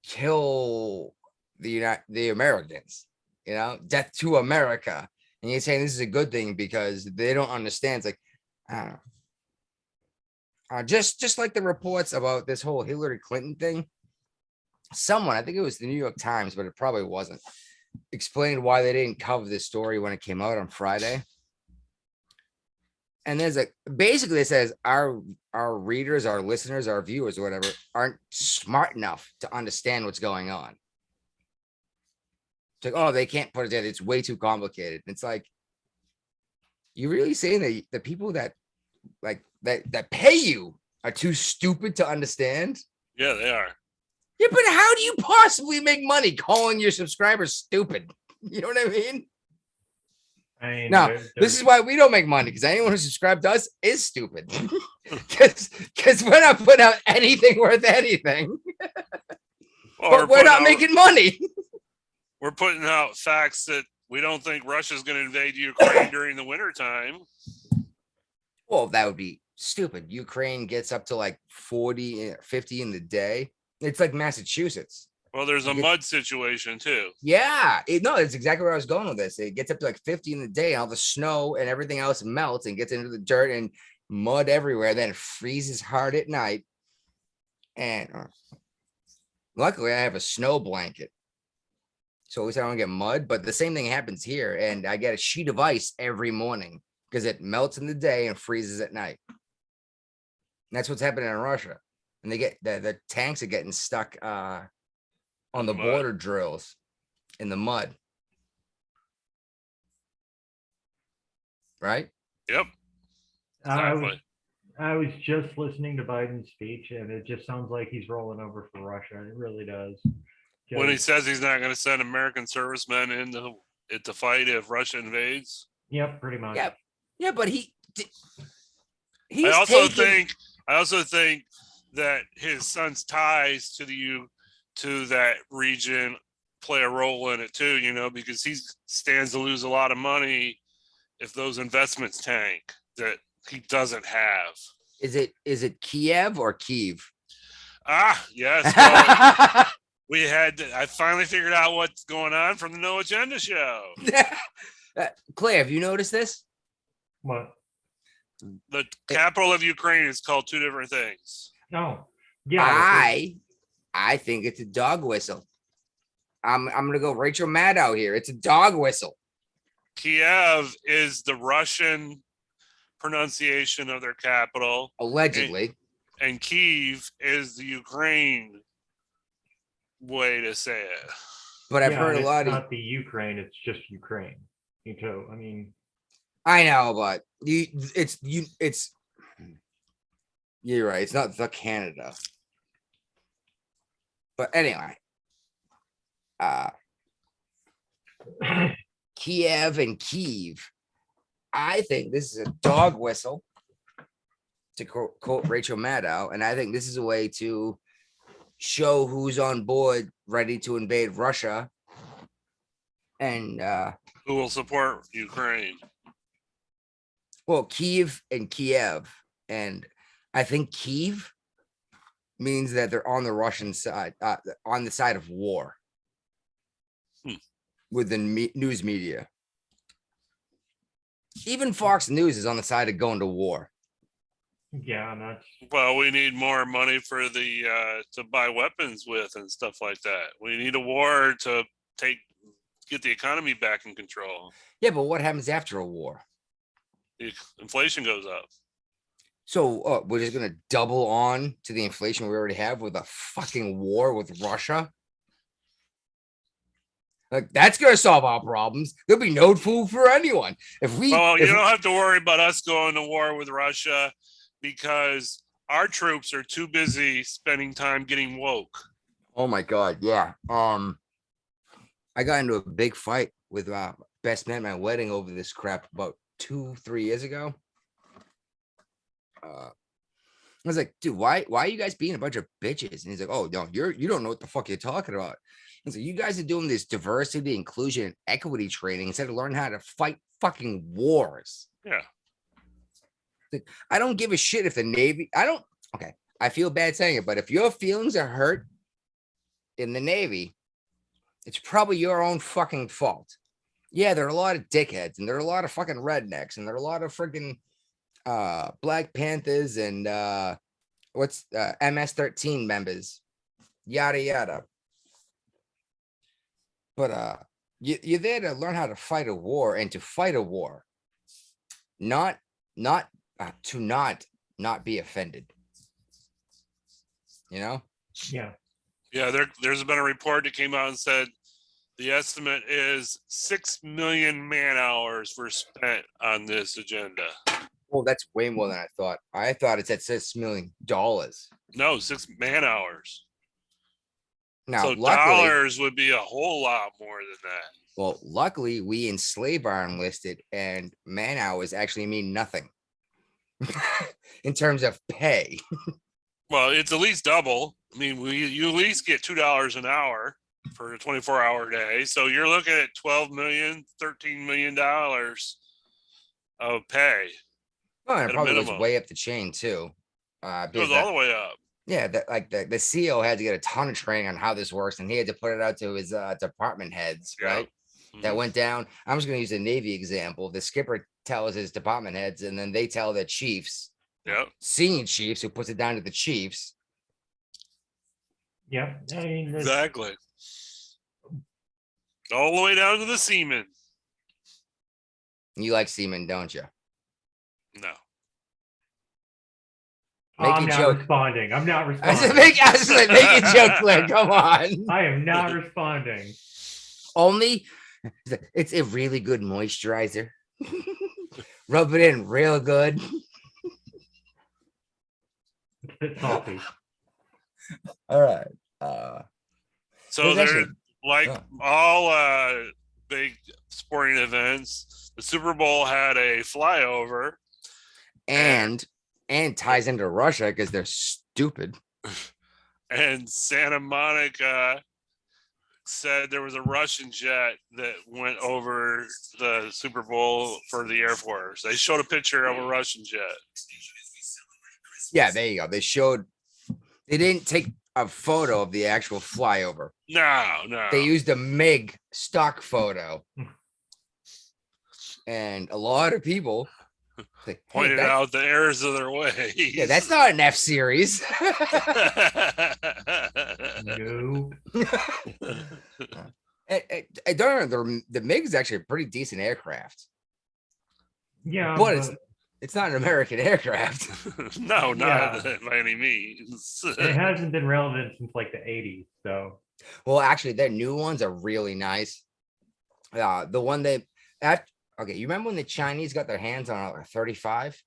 kill the Americans, death to America, and you're saying this is a good thing because they don't understand. It's like, I don't know. Just like the reports about this whole Hillary Clinton thing. Someone, I think it was the New York Times, but it probably wasn't, explained why they didn't cover this story when it came out on Friday. And there's basically it says our readers, our listeners, our viewers, or whatever, aren't smart enough to understand what's going on. It's like, oh, they can't put it together. It's way too complicated. It's like, you really saying that the people that that pay you are too stupid to understand? Yeah, they are. Yeah, but how do you possibly make money calling your subscribers stupid? You know what I mean? Now, this is why we don't make money, because anyone who subscribed to us is stupid. Because we're not putting out anything worth anything. But we're not making money. We're putting out facts that we don't think Russia's going to invade Ukraine during the wintertime. Well, that would be stupid. Ukraine gets up to like 40, 50 in the day. It's like Massachusetts. Well, there's a mud situation too. Yeah, it's exactly where I was going with this. It gets up to like 50 in the day, and all the snow and everything else melts and gets into the dirt and mud everywhere. Then it freezes hard at night. And luckily, I have a snow blanket, so at least I don't get mud. But the same thing happens here, and I get a sheet of ice every morning because it melts in the day and freezes at night. And that's what's happening in Russia, and they get the tanks are getting stuck on the border drills in the mud. Right? Yep. Exactly. I was just listening to Biden's speech, and it just sounds like he's rolling over for Russia. It really does. When he says he's not going to send American servicemen in to fight if Russia invades. Yep, pretty much. Yep. Yeah, but I also think that his son's ties to that region play a role in it too, because he stands to lose a lot of money if those investments tank that he doesn't have. Is it Kiev or Kyiv? Yes. Well, I finally figured out what's going on from the No Agenda show. Claire, have you noticed this? What? The capital of Ukraine is called two different things. No. Yeah. I think it's a dog whistle. I'm gonna go Rachel Maddow here. It's a dog whistle. Kiev is the Russian pronunciation of their capital, Allegedly. and Kiev is the Ukraine way to say it. But I've Yeah, heard and a it's lot of not the Ukraine, it's just Ukraine. I mean, I know, but it's you're right. It's not the Canada. But anyway, Kiev and Kiev. I think this is a dog whistle, to quote Rachel Maddow, and I think this is a way to show who's on board, ready to invade Russia, and Who will support Ukraine? well, Kiev and Kiev, and I think Kiev means that they're on the Russian side, on the side of war with the news media. Even Fox News is on the side of going to war. yeah, and that's Well, we need more money for the to buy weapons with and stuff like that. We need a war to get the economy back in control. Yeah, but what happens after a war? The inflation goes up. So we're just gonna double on to the inflation we already have with a fucking war with Russia. Like that's gonna solve our problems. There'll be no food for anyone if we. Well, you if- don't have to worry about us going to war with Russia because our troops are too busy spending time getting woke. Oh my god, yeah. I got into a big fight with best man at my wedding over this crap about 2-3 years ago. I was like, dude, why are you guys being a bunch of bitches? And he's like, oh no, you don't know what the fuck you're talking about. I was like, you guys are doing this diversity, inclusion, and equity training instead of learning how to fight fucking wars. Yeah. Like, I don't give a shit if the Navy. Okay, I feel bad saying it, but if your feelings are hurt in the Navy, it's probably your own fucking fault. Yeah, there are a lot of dickheads, and there are a lot of fucking rednecks, and there are a lot of freaking Black Panthers and MS-13 members, yada yada. But you're there to learn how to fight a war and to fight a war, not to not be offended. You know? yeah. Yeah, there's been a report that came out and said the estimate is 6 million man hours were spent on this agenda. Well, that's way more than I thought. I thought it said $6 million. No, 6 man hours. Now, So luckily, dollars would be a whole lot more than that. well, luckily we in slave are enlisted, and man hours actually mean nothing in terms of pay. Well, it's at least double. I mean, you at least get $2 an hour for a 24-hour day. So you're looking at 12 million, $13 million of pay. Well, and At it a probably goes minimum. way up the chain too. It Because goes all the way up. yeah, that like the CEO had to get a ton of training on how this works, and he had to put it out to his department heads, Yeah. right? That Mhm. went down. I'm just going to use a Navy example. The skipper tells his department heads, and then they tell their chiefs, Yep. senior chiefs, who puts it down to the chiefs. Yep. I mean, Exactly. All the way down to the seamen. You like semen, don't you? No. Make I'm a not joke. responding. I'm not I was responding. like, make a joke, Claire. Come on. I am not responding. Only it's a really good moisturizer. Rub it in real good. It's a bit salty. All right. So There's they're actually- like oh. all big sporting events. The Super Bowl had a flyover, and ties into Russia because they're stupid. and Santa Monica said there was a Russian jet that went over the Super Bowl for the Air Force. They showed a picture of a Russian jet. Yeah, there you go. They didn't take a photo of the actual flyover. No. They used a MiG stock photo. And a lot of people Like, hey, Pointed that- out the errors of their ways. yeah, that's not an F series. Nope. I don't know. The MiG is actually a pretty decent aircraft, Yeah, but but it's not an American aircraft. No, not Yeah. by any means. it hasn't been relevant since like the 80s. So Well, actually, their new ones are really nice. The one okay, you remember when the Chinese got their hands on a 35?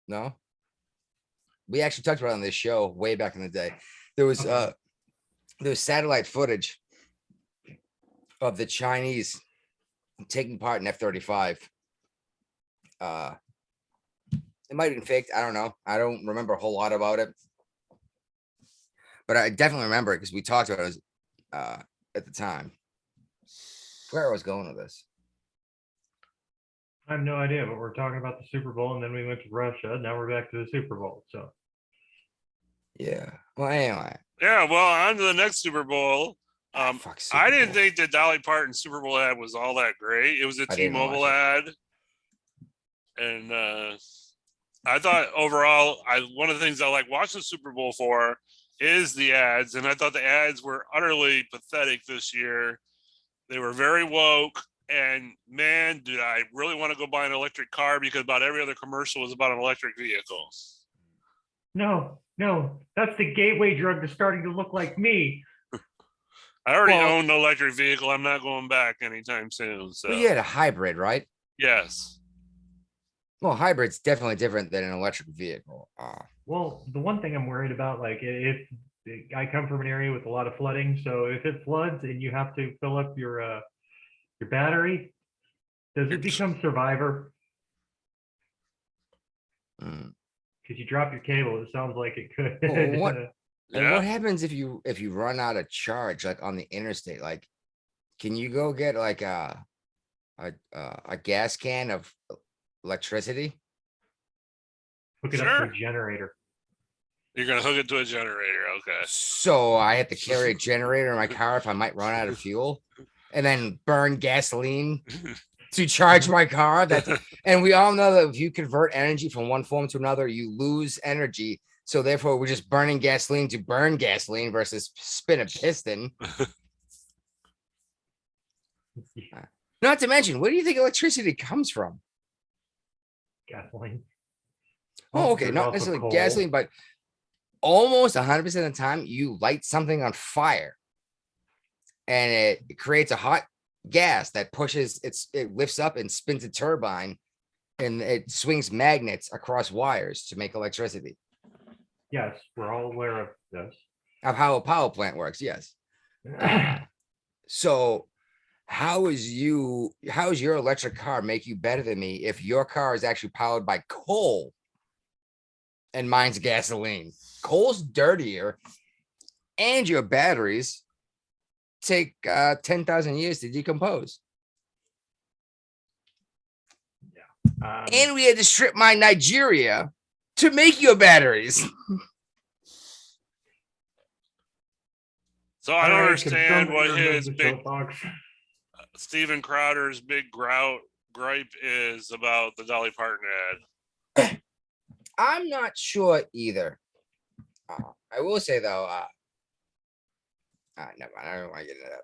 No, we actually talked about it on this show way back in the day. There was satellite footage of the Chinese taking part in F-35. It might have been faked. I don't know. I don't remember a whole lot about it, but I definitely remember it because we talked about it at the time. Where I was going with this. I have no idea, but we're talking about the Super Bowl, and then we went to Russia. Now we're back to the Super Bowl. So Yeah. Well, anyway. Yeah, well, on to the next Super Bowl. Fuck Super I didn't Bowl. think the Dolly Parton Super Bowl ad was all that great. It was a I didn't T-Mobile watch ad, and I thought overall, one of the things I like watching the Super Bowl for is the ads, and I thought the ads were utterly pathetic this year. They were very woke, and man, did I really want to go buy an electric car because about every other commercial was about an electric vehicle. no, that's the gateway drug to starting to look like me. I already Well- own an electric vehicle. I'm not going back anytime soon. So Well, you had a hybrid, right? yes. Well, hybrid's definitely different than an electric vehicle. Well, the one thing I'm worried about, like if I come from an area with a lot of flooding, so if it floods and you have to fill up your battery, does it become Survivor? Mm. Because you drop your cable, it sounds like it could. Well, what- And Yeah. what happens if you run out of charge, like on the interstate? Like, can you go get like a gas can of electricity? Hook it up to Sure. a generator. You're gonna hook it to a generator. Okay. So I have to carry a generator in my car if I might run out of fuel, and then burn gasoline to charge my car. And we all know that if you convert energy from one form to another, you lose energy. So therefore, we're just burning gasoline to burn gasoline versus spin a piston. Not to mention, where do you think electricity comes from? Gasoline. Oh, okay, There's not also necessarily coal. gasoline, but almost 100% of the time you light something on fire and it creates a hot gas that pushes it lifts up and spins a turbine and it swings magnets across wires to make electricity. Yes, we're all aware of this. Of how a power plant works, yes. So how's your electric car make you better than me if your car is actually powered by coal and mine's gasoline? Coal's dirtier and your batteries take 10,000 years to decompose. And we had to strip mine Nigeria to make your batteries. So I don't All right, understand can what somebody remove his the big soapbox? Steven Crowder's big gripe is about the Dolly Parton ad. I'm not sure either. I will say though, never mind, I don't want to get into that.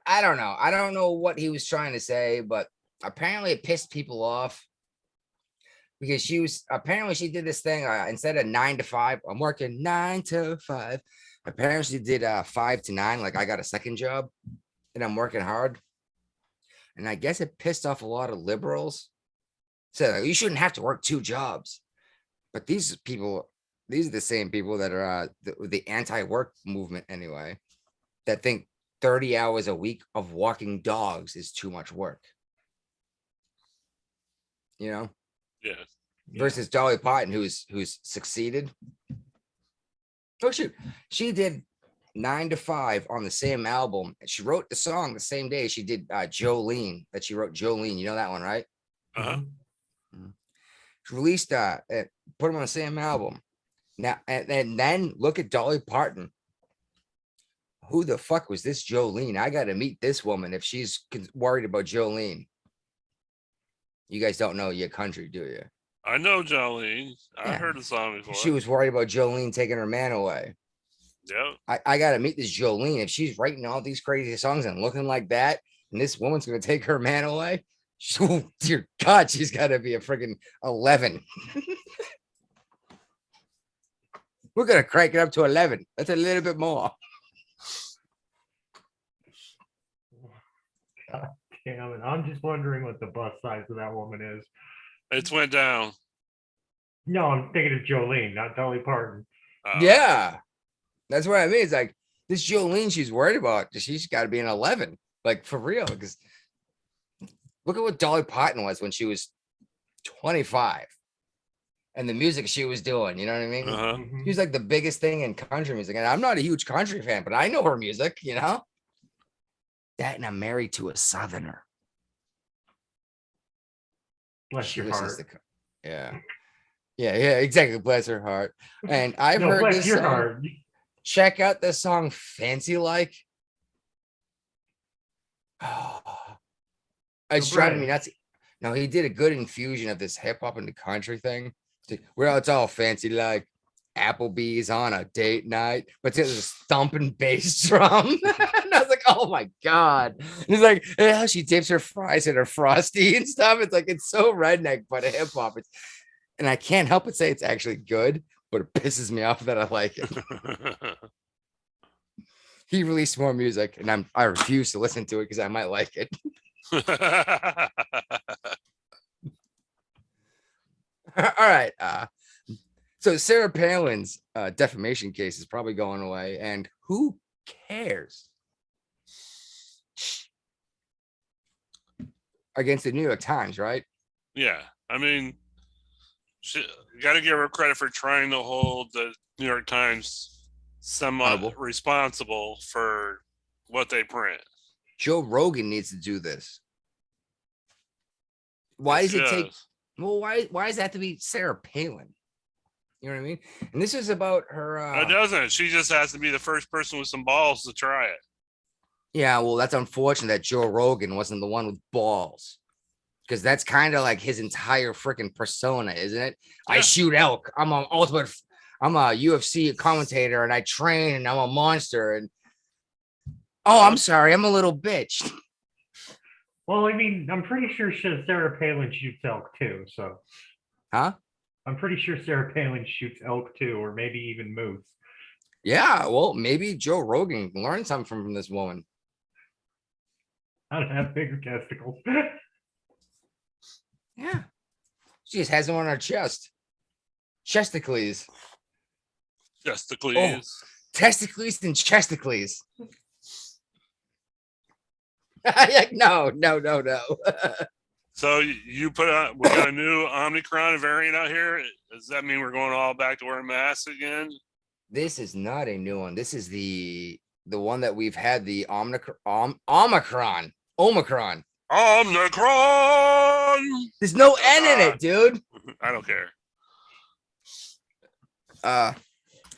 I don't know. I don't know what he was trying to say, but apparently it pissed people off because she did this thing instead of 9 to 5. I'm working 9 to 5. Apparently she did 5 to 9. Like I got a second job and I'm working hard. And I guess it pissed off a lot of liberals. So you shouldn't have to work 2 jobs. But these are the same people that are the anti-work movement anyway, that think 30 hours a week of walking dogs is too much work. You know? Yeah. Versus Dolly Parton, who's succeeded. Oh shoot, she did 9 to 5 on the same album. She wrote the song the same day she did Jolene. That she wrote Jolene. You know that one, right? Uh-huh. She released put them on the same album. Now and then look at Dolly Parton. Who the fuck was this Jolene? I got to meet this woman if she's worried about Jolene. You guys don't know your country, do you? I know Jolene. I Yeah. heard the song before. She was worried about Jolene taking her man away. Yep. I got to meet this Jolene. If she's writing all these crazy songs and looking like that, and this woman's going to take her man away, oh, dear God, she's got to be a freaking 11. We're going to crank it up to 11. That's a little bit more. God damn it. I'm just wondering what the bust size of that woman is. It's went down. No, I'm thinking of Jolene, not Dolly Parton. Yeah. That's what I mean. It's like this Jolene she's worried about. She's got to be an 11. Like for real. Because look at what Dolly Parton was when she was 25. And the music she was doing. You know what I mean? Uh-huh. Mhm. She was like the biggest thing in country music. And I'm not a huge country fan, but I know her music, you know? That and I'm married to a Southerner. Bless She your listens heart. to yeah. Yeah, exactly. Bless her heart. And I've No, heard bless this your song. heart. Check out the song Fancy Like. Oh, it's driving me Right. nuts. No, he did a good infusion of this hip hop and the country thing. Well, it's all fancy like Applebee's on a date night, but there's this thumping bass drum. And I was like, oh my God. And he's like, yeah, she dips her fries in her frosty and stuff. It's like, it's so redneck, but hip hop. And I can't help but say it's actually good, but it pisses me off that I like it. He released more music, and I refuse to listen to it because I might like it. All right. So Sarah Palin's defamation case is probably going away, and who cares? Against the New York Times, right? Yeah. I mean, you got to give her credit for trying to hold the New York Times somewhat Audible. responsible for what they print. Joe Rogan needs to do this. Why Yes, does it he take? does. Well, why does it have to be Sarah Palin? You know what I mean? And this is about her. It doesn't. She just has to be the first person with some balls to try it. Yeah, well, that's unfortunate that Joe Rogan wasn't the one with balls. Because that's kind of like his entire freaking persona, isn't it? I Yeah. shoot elk. I'm a UFC commentator and I train and I'm a monster. And oh, I'm sorry, I'm a little bitch. Well, I mean, I'm pretty sure Sarah Palin shoots elk too. So, Huh? I'm pretty sure Sarah Palin shoots elk too, or maybe even moose. Yeah, well, maybe Joe Rogan learned something from this woman. I don't have bigger testicles. Yeah. She just has them on her chest. Chesticles. Just to please. Testicles and chesticles. Like, no. So you put on, we got a new Omicron variant out here. Does that mean we're going all back to wearing masks again? This is not a new one. This is the one that we've had, the Omicron. Omicron. There's no N in it, dude. I don't care.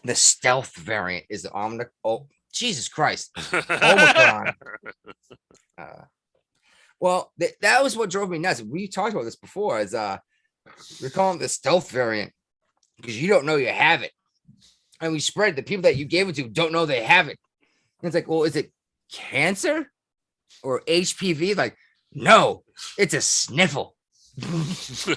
The stealth variant is the Omicron. Oh, Jesus Christ. Omicron. Well, that was what drove me nuts. We talked about this before. Is we call it the stealth variant because you don't know you have it, and we spread the people that you gave it to don't know they have it. And it's like, well, is it cancer or HPV? Like, no, it's a sniffle. It's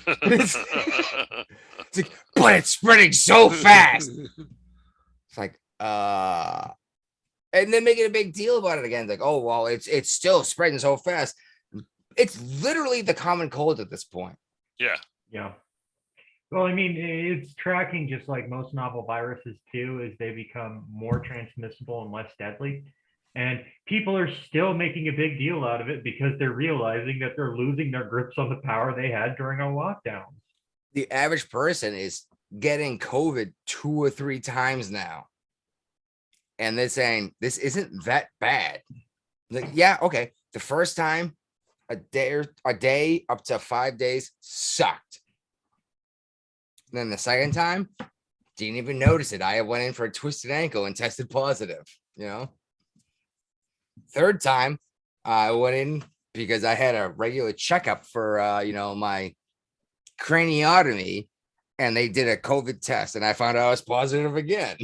like, but it's spreading so fast. It's like, and then making a big deal about it again. It's like, oh, well, it's still spreading so fast. It's literally the common cold at this point. Yeah. Yeah. Well, I mean, it's tracking just like most novel viruses too, as they become more transmissible and less deadly. And people are still making a big deal out of it because they're realizing that they're losing their grips on the power they had during our lockdowns. The average person is getting COVID 2 or 3 times now. And they're saying this isn't that bad. Like, yeah, okay. The first time, a day up to 5 days sucked. And then the second time, didn't even notice it. I went in for a twisted ankle and tested positive, you know. Third time, I went in because I had a regular checkup for my craniotomy, and they did a COVID test, and I found out I was positive again.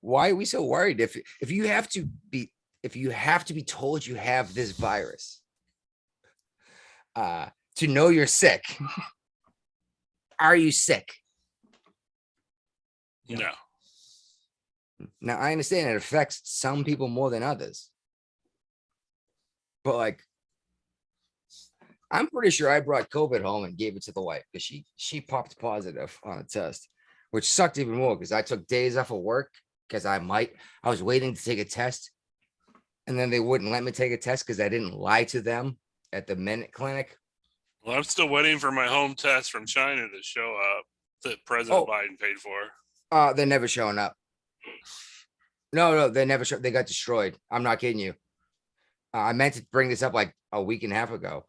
Why are we so worried? If you have to be told you have this virus, to know you're sick, are you sick? No. Now I understand it affects some people more than others, but like, I'm pretty sure I brought COVID home and gave it to the wife because she popped positive on a test, which sucked even more because I took days off of work because I was waiting to take a test, and then they wouldn't let me take a test because I didn't lie to them at the minute clinic. Well, I'm still waiting for my home test from China to show up that President Biden paid for. They're never showing up. No, they never show. They got destroyed. I'm not kidding you. I meant to bring this up like a week and a half ago.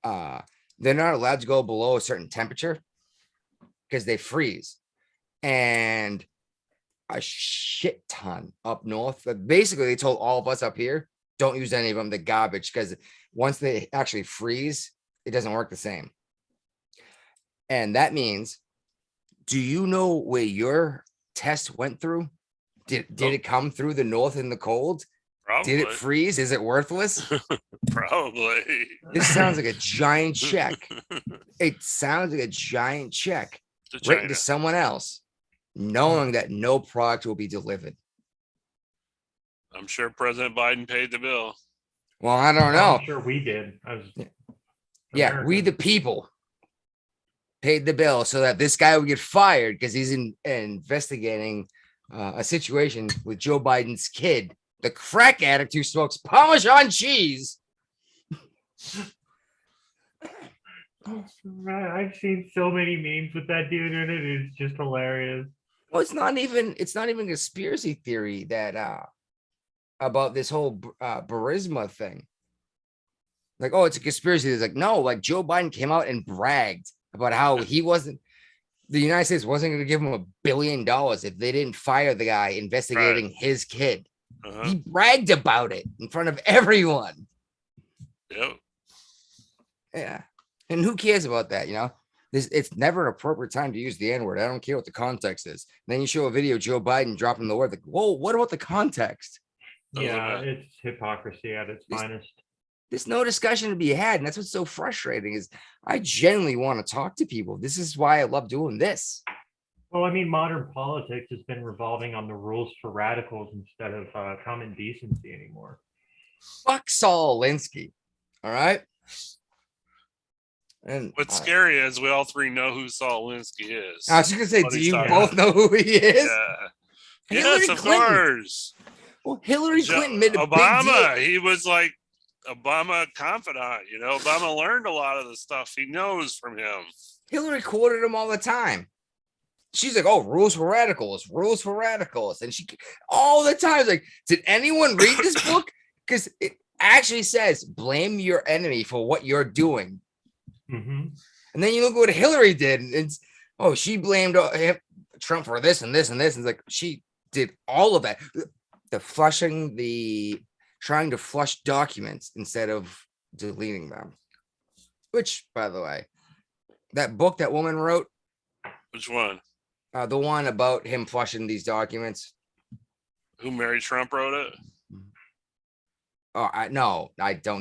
They're not allowed to go below a certain temperature because they freeze, and a shit ton up north. But basically, they told all of us up here, don't use any of them. They're garbage because once they actually freeze, it doesn't work the same. And that means, do you know where your test went through? Did it come through the north in the cold? Probably. Did it freeze? Is it worthless? Probably. This sounds like a giant check. It sounds like a giant check written to someone else, knowing that no product will be delivered. I'm sure President Biden paid the bill. Well, I don't know. I'm sure we did. Yeah, we the people paid the bill so that this guy would get fired because he's investigating a situation with Joe Biden's kid, the crack addict who smokes Parmesan cheese. I've seen so many memes with that dude in it. It's just hilarious. Well, it's not even a conspiracy theory that about this whole Burisma thing. Like, oh, it's a conspiracy. It's like, no, like Joe Biden came out and bragged about how the United States wasn't going to give him $1 billion if they didn't fire the guy investigating his kid. He bragged about it in front of everyone. Yep. Yeah. And who cares about that? It's never an appropriate time to use the N-word. I don't care what the context is. And then you show a video of Joe Biden dropping the word, like, whoa, what about the context? Yeah, it's hypocrisy at its finest. There's no discussion to be had. And that's what's so frustrating is I genuinely want to talk to people. This is why I love doing this. Well, I mean, modern politics has been revolving on the rules for radicals instead of common decency anymore. Fuck Saul Alinsky. All right. And what's scary is we all three know who Saul Alinsky is. I was just gonna say, do you both know who he is? Yeah. Hillary Yes, of Clinton. course. Well, Hillary Clinton made a Obama, big deal. he was like Obama confidant. Obama learned a lot of the stuff he knows from him. Hillary quoted him all the time. She's like, oh, rules for radicals. And she all the time is like, did anyone read this book? Because it actually says blame your enemy for what you're doing. Mm-hmm. And then you look at what Hillary did, and it's she blamed Trump for this and this and this. And it's like she did all of that. Trying to flush documents instead of deleting them. Which, by the way, that book that woman wrote. Which one? The one about him flushing these documents. Who Mary Trump wrote it? Oh, I don't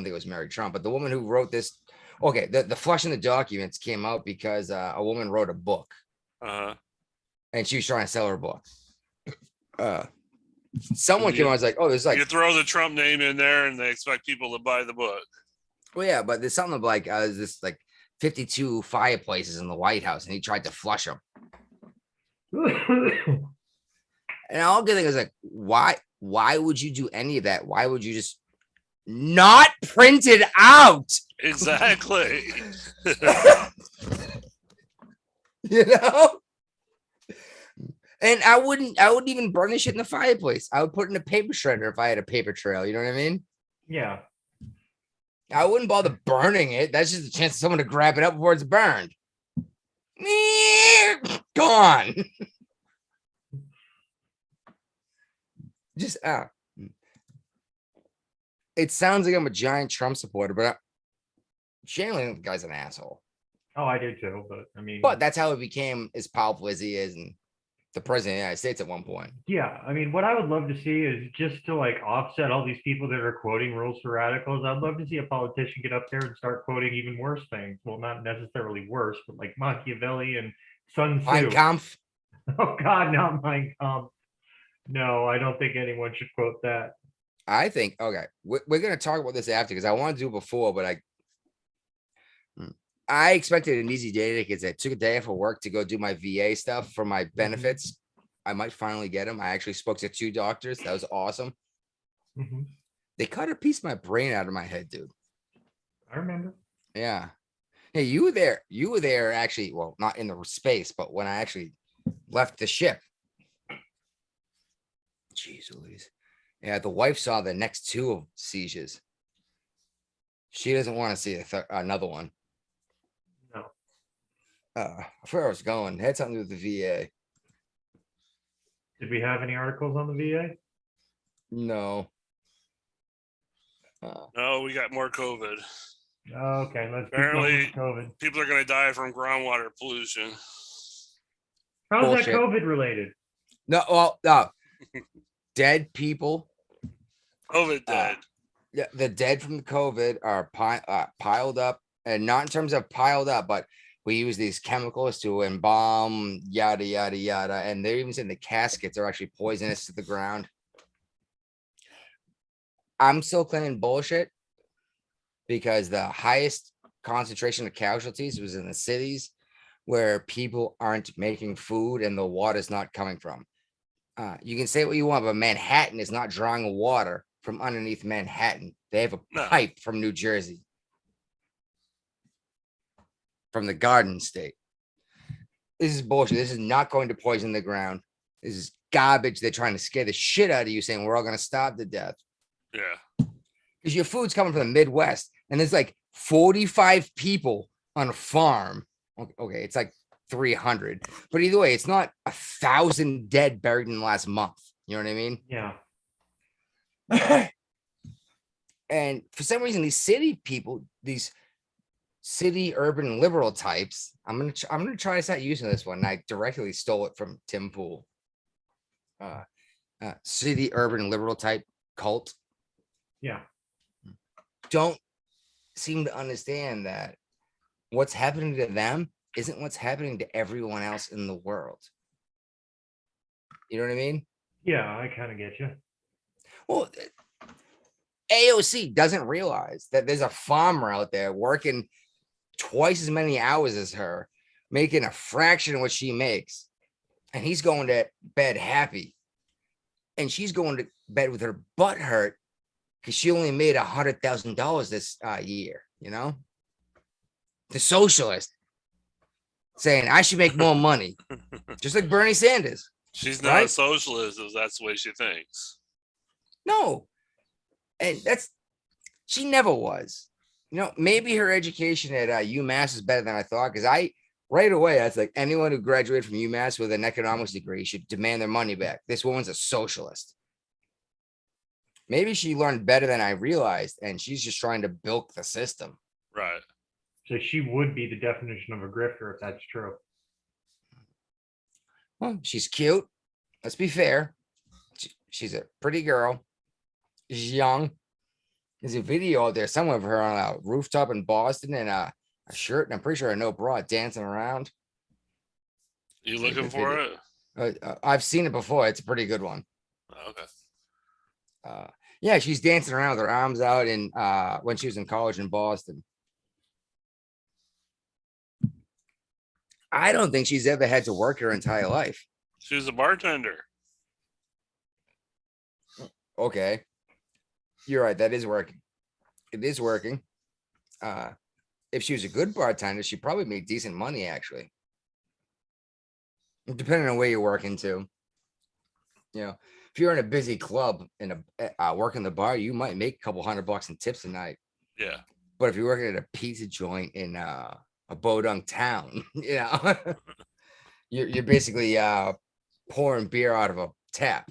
think it was Mary Trump, but the woman who wrote this. Okay, the flushing the documents came out because a woman wrote a book, and she was trying to sell her book. Someone came out and was like, "Oh, there's like you throw the Trump name in there, and they expect people to buy the book." Well, yeah, but there's something like there's this like 52 fireplaces in the White House, and he tried to flush them. And all good thing is like, why would you do any of that? Why would you just not print it out? Exactly. And I wouldn't even burn this shit in the fireplace. I would put it in a paper shredder if I had a paper trail. You know what I mean? Yeah. I wouldn't bother burning it. That's just a chance of someone to grab it up before it's burned. Gone. Just it sounds like I'm a giant Trump supporter, but I generally think the guy's an asshole. Oh, I do too, but I mean, But that's how he became as powerful as he is and the president of the United States at one point. yeah, I mean, what I would love to see is just to like offset all these people that are quoting rules for radicals. I'd love to see a politician get up there and start quoting even worse things. Well, not necessarily worse, but like Machiavelli and Sun Mein Tzu. Kampf. Oh God, not Mein Kampf. No, I don't think anyone should quote that. I think, okay, we're going to talk about this after because I wanted to do it before, but I expected an easy day because I took a day off of work to go do my VA stuff for my benefits. I might finally get them. I actually spoke to 2 doctors. That was awesome. Mhm. They cut a piece of my brain out of my head, dude. I remember. Yeah. Hey, you were there. You were there actually. Well, not in the space, but when I actually left the ship. Jeez Louise. Yeah, the wife saw the next 2 seizures. She doesn't want to see another one. No. I forgot where I was going. It had something to do with the VA. Did we have any articles on the VA? No. No, we got more COVID. Okay, let's keep Apparently- going with COVID. People are going to die from groundwater pollution. How's Bullshit. that COVID related? No, well, no. Dead people. COVID dead. Yeah, the dead from the COVID are piled up, and not in terms of piled up, but we use these chemicals to embalm, yada yada yada, and they're even saying the caskets are actually poisonous to the ground. I'm still claiming bullshit because the highest concentration of casualties was in the cities where people aren't making food and the water's not coming from. You can say what you want, but Manhattan is not drawing water from underneath Manhattan. They have a No. pipe from New Jersey, from the Garden State. This is bullshit. This is not going to poison the ground. This is garbage. They're trying to scare the shit out of you, saying we're all going to starve to death Yeah. because your food's coming from the Midwest, and there's like 45 people on a farm. Okay, it's like 300, but either way, it's not 1,000 dead buried in the last month. You know what I mean? Yeah. And for some reason, these city people, these city urban liberal types, I'm gonna try to start using this one. I directly stole it from Tim Pool. City urban liberal type cult Yeah. don't seem to understand that what's happening to them isn't what's happening to everyone else in the world. You know what I mean? Yeah, I kind of get you. Well, AOC doesn't realize that there's a farmer out there working twice as many hours as her, making a fraction of what she makes, and he's going to bed happy, and she's going to bed with her butt hurt because she only made $100,000 this year. You know, the socialist saying I should make more money, just like Bernie Sanders. She's not a Right? socialist if that's the way she thinks. No, and she never was. You know, maybe her education at UMass is better than I thought, because right away I was like, anyone who graduated from UMass with an economics degree should demand their money back. This woman's a socialist. Maybe she learned better than I realized, and she's just trying to bilk the system. Right. So she would be the definition of a grifter if that's true. Well, she's cute. Let's be fair. She's a pretty girl. She's young. There's a video out there somewhere of her on a rooftop in Boston in a shirt, and I'm pretty sure a no bra dancing around. You It's a looking good for video. it? I've seen it before. It's a pretty good one. Oh, okay. Yeah, she's dancing around with her arms out in when she was in college in Boston. I don't think she's ever had to work her entire life. She was a bartender. Okay. You're right. That is working. It is working. If she was a good bartender, she probably made decent money, actually. Depending on where you're working too. You know, if you're in a busy club and working the bar, you might make a couple $100 in tips a night. Yeah. But if you're working at a pizza joint in a podunk town, you know, you're basically pouring beer out of a tap.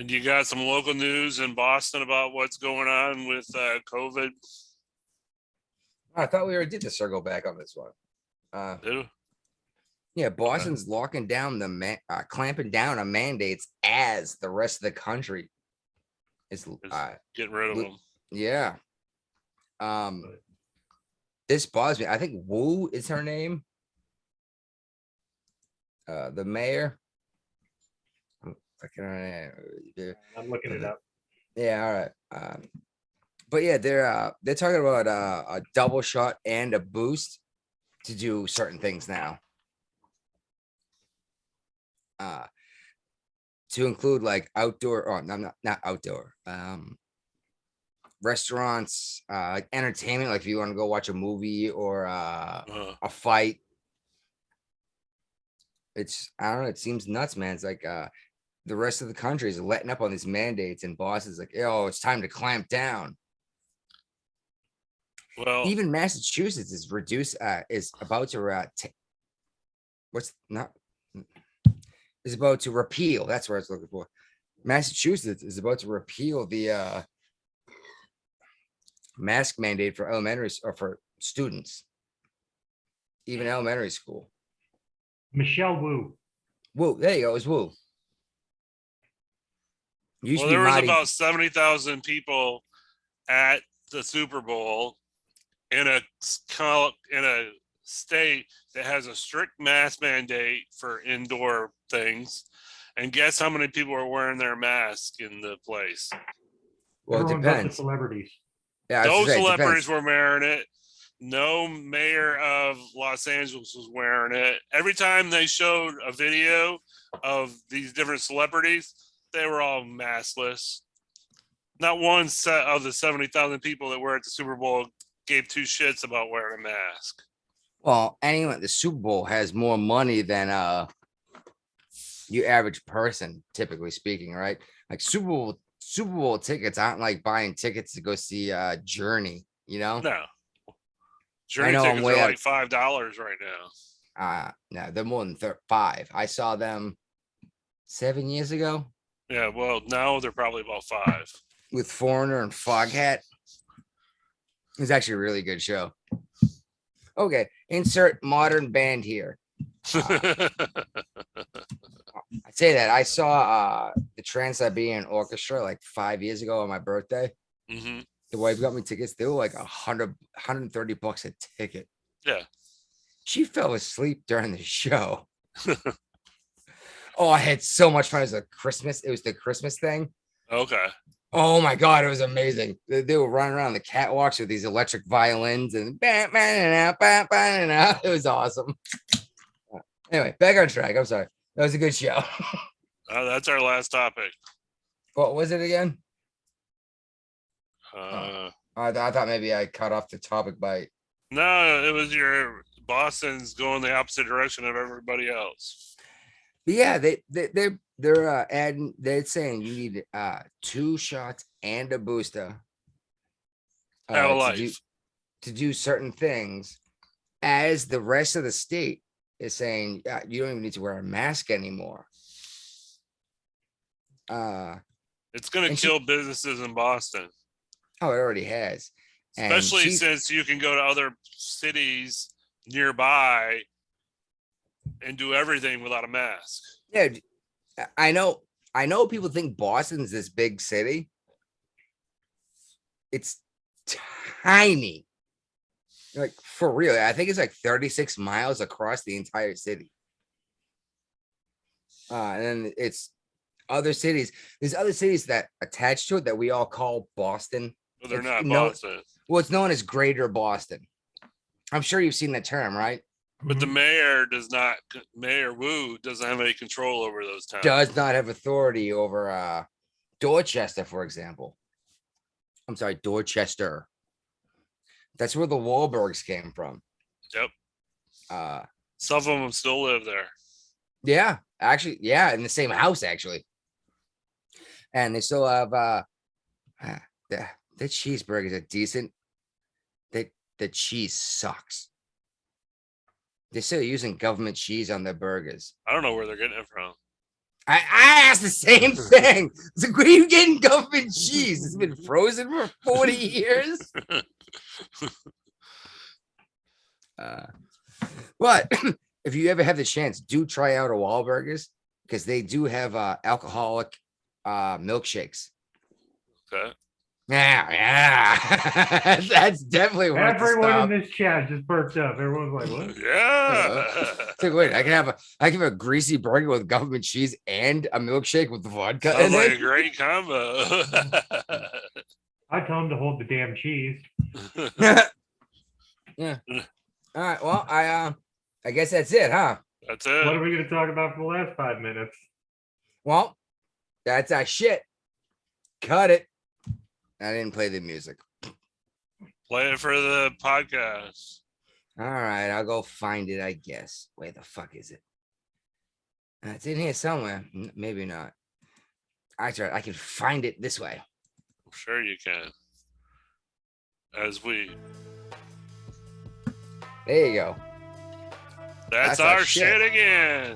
And you got some local news in Boston about what's going on with COVID. I thought we already did the circle back on this one. Too? Yeah, Boston's locking down the clamping down on mandates as the rest of the country is Getting rid of lo- them. yeah. This bothers me. I think Wu is her name. The mayor. I'm looking it up. Yeah, all right. But yeah, they're talking about a double shot and a boost to do certain things now. To include like outdoor, or not outdoor, restaurants, like entertainment, like if you want to go watch a movie or a fight. It's, I don't know, it seems nuts, man. It's like the rest of the country is letting up on these mandates, and Boston's like, oh, it's time to clamp down. Well, Even Massachusetts is is about to is about to repeal. That's what I was looking for. Massachusetts is about to repeal the mask mandate for elementary or for students, even elementary school. Michelle Wu. Whoa, there you go. It was Woo. Used well, to be there was Marty. about 70,000 people at the Super Bowl in a state that has a strict mask mandate for indoor things. And guess how many people are wearing their mask in the place? Well, it Everyone but the depends. celebrities. Yeah, I was No gonna say, it celebrities depends. were wearing it. No mayor of Los Angeles was wearing it. Every time they showed a video of these different celebrities, they were all maskless. Not one set of the 70,000 people that were at the Super Bowl gave two shits about wearing a mask. Well, anyone at the Super Bowl has more money than your average person, typically speaking, right? Like Super Bowl tickets aren't like buying tickets to go see Journey, you know? No. Journey know I'm tickets way are out like $5 right now. No, they're more than 5. I saw them 7 years ago Yeah, well, now they're probably about 5. with Foreigner and Foghat. It was actually a really good show. Okay, insert modern band here. I say that I saw the Trans-Siberian Orchestra like 5 years ago on my birthday. hmm The wife got me tickets. They were like $130 a ticket. Yeah. She fell asleep during the show. Oh, I had so much fun. It was the Christmas thing. Okay. Oh my God, it was amazing. They were running around the catwalks with these electric violins and it was awesome. Anyway, back on track. I'm sorry. That was a good show. That's our last topic. What was it again? Uh, I thought maybe I cut off the topic by. No, it was your Boston's going the opposite direction of everybody else. But yeah, they're adding. They're saying you need 2 shots and a booster Have a life. to do certain things, as the rest of the state is saying you don't even need to wear a mask anymore. It's going to kill businesses in Boston. Oh, it already has. Especially since you can go to other cities nearby and do everything without a mask. Yeah, I know people think Boston's this big city. It's tiny. Like, for real. I think it's like 36 miles across the entire city. And then it's other cities. There's other cities that attach to it that we all call Boston. But they're It's not Boston. Well, it's known as Greater Boston. I'm sure you've seen the term, right? But the mayor Mayor Wu doesn't have any control over those towns. Does not have authority over Dorchester, for example. I'm sorry, Dorchester. That's where the Wahlbergs came from. Yep. Some of them still live there. Yeah, actually, yeah, in the same house, actually. And they still have the cheeseburgers are decent. The cheese sucks. They're still using government cheese on their burgers. I don't know where they're getting it from. I asked the same thing. It's like, where are you getting government cheese? It's been frozen for 40 years. But if you ever have the chance, do try out a Wahlburgers because they do have alcoholic milkshakes. Okay. Yeah. That's definitely worth the Everyone stop. in this chat just perked up. Everyone's like, what? Yeah. It's like, wait, I can have a greasy burger with government cheese and a milkshake with the vodka Sounds in like a it. great combo. I tell him to hold the damn cheese. Yeah. All right. Well, I guess that's it, huh? That's What are it. we going to talk about for the last 5 minutes? Well, that's our shit. Cut it. I didn't play the music. Play it for the podcast. All right, I'll go find it, I guess. Where the fuck is it? It's in here somewhere. Maybe not. Actually, I can find it this way. I'm sure you can. As we. There you go. That's our our shit. shit again.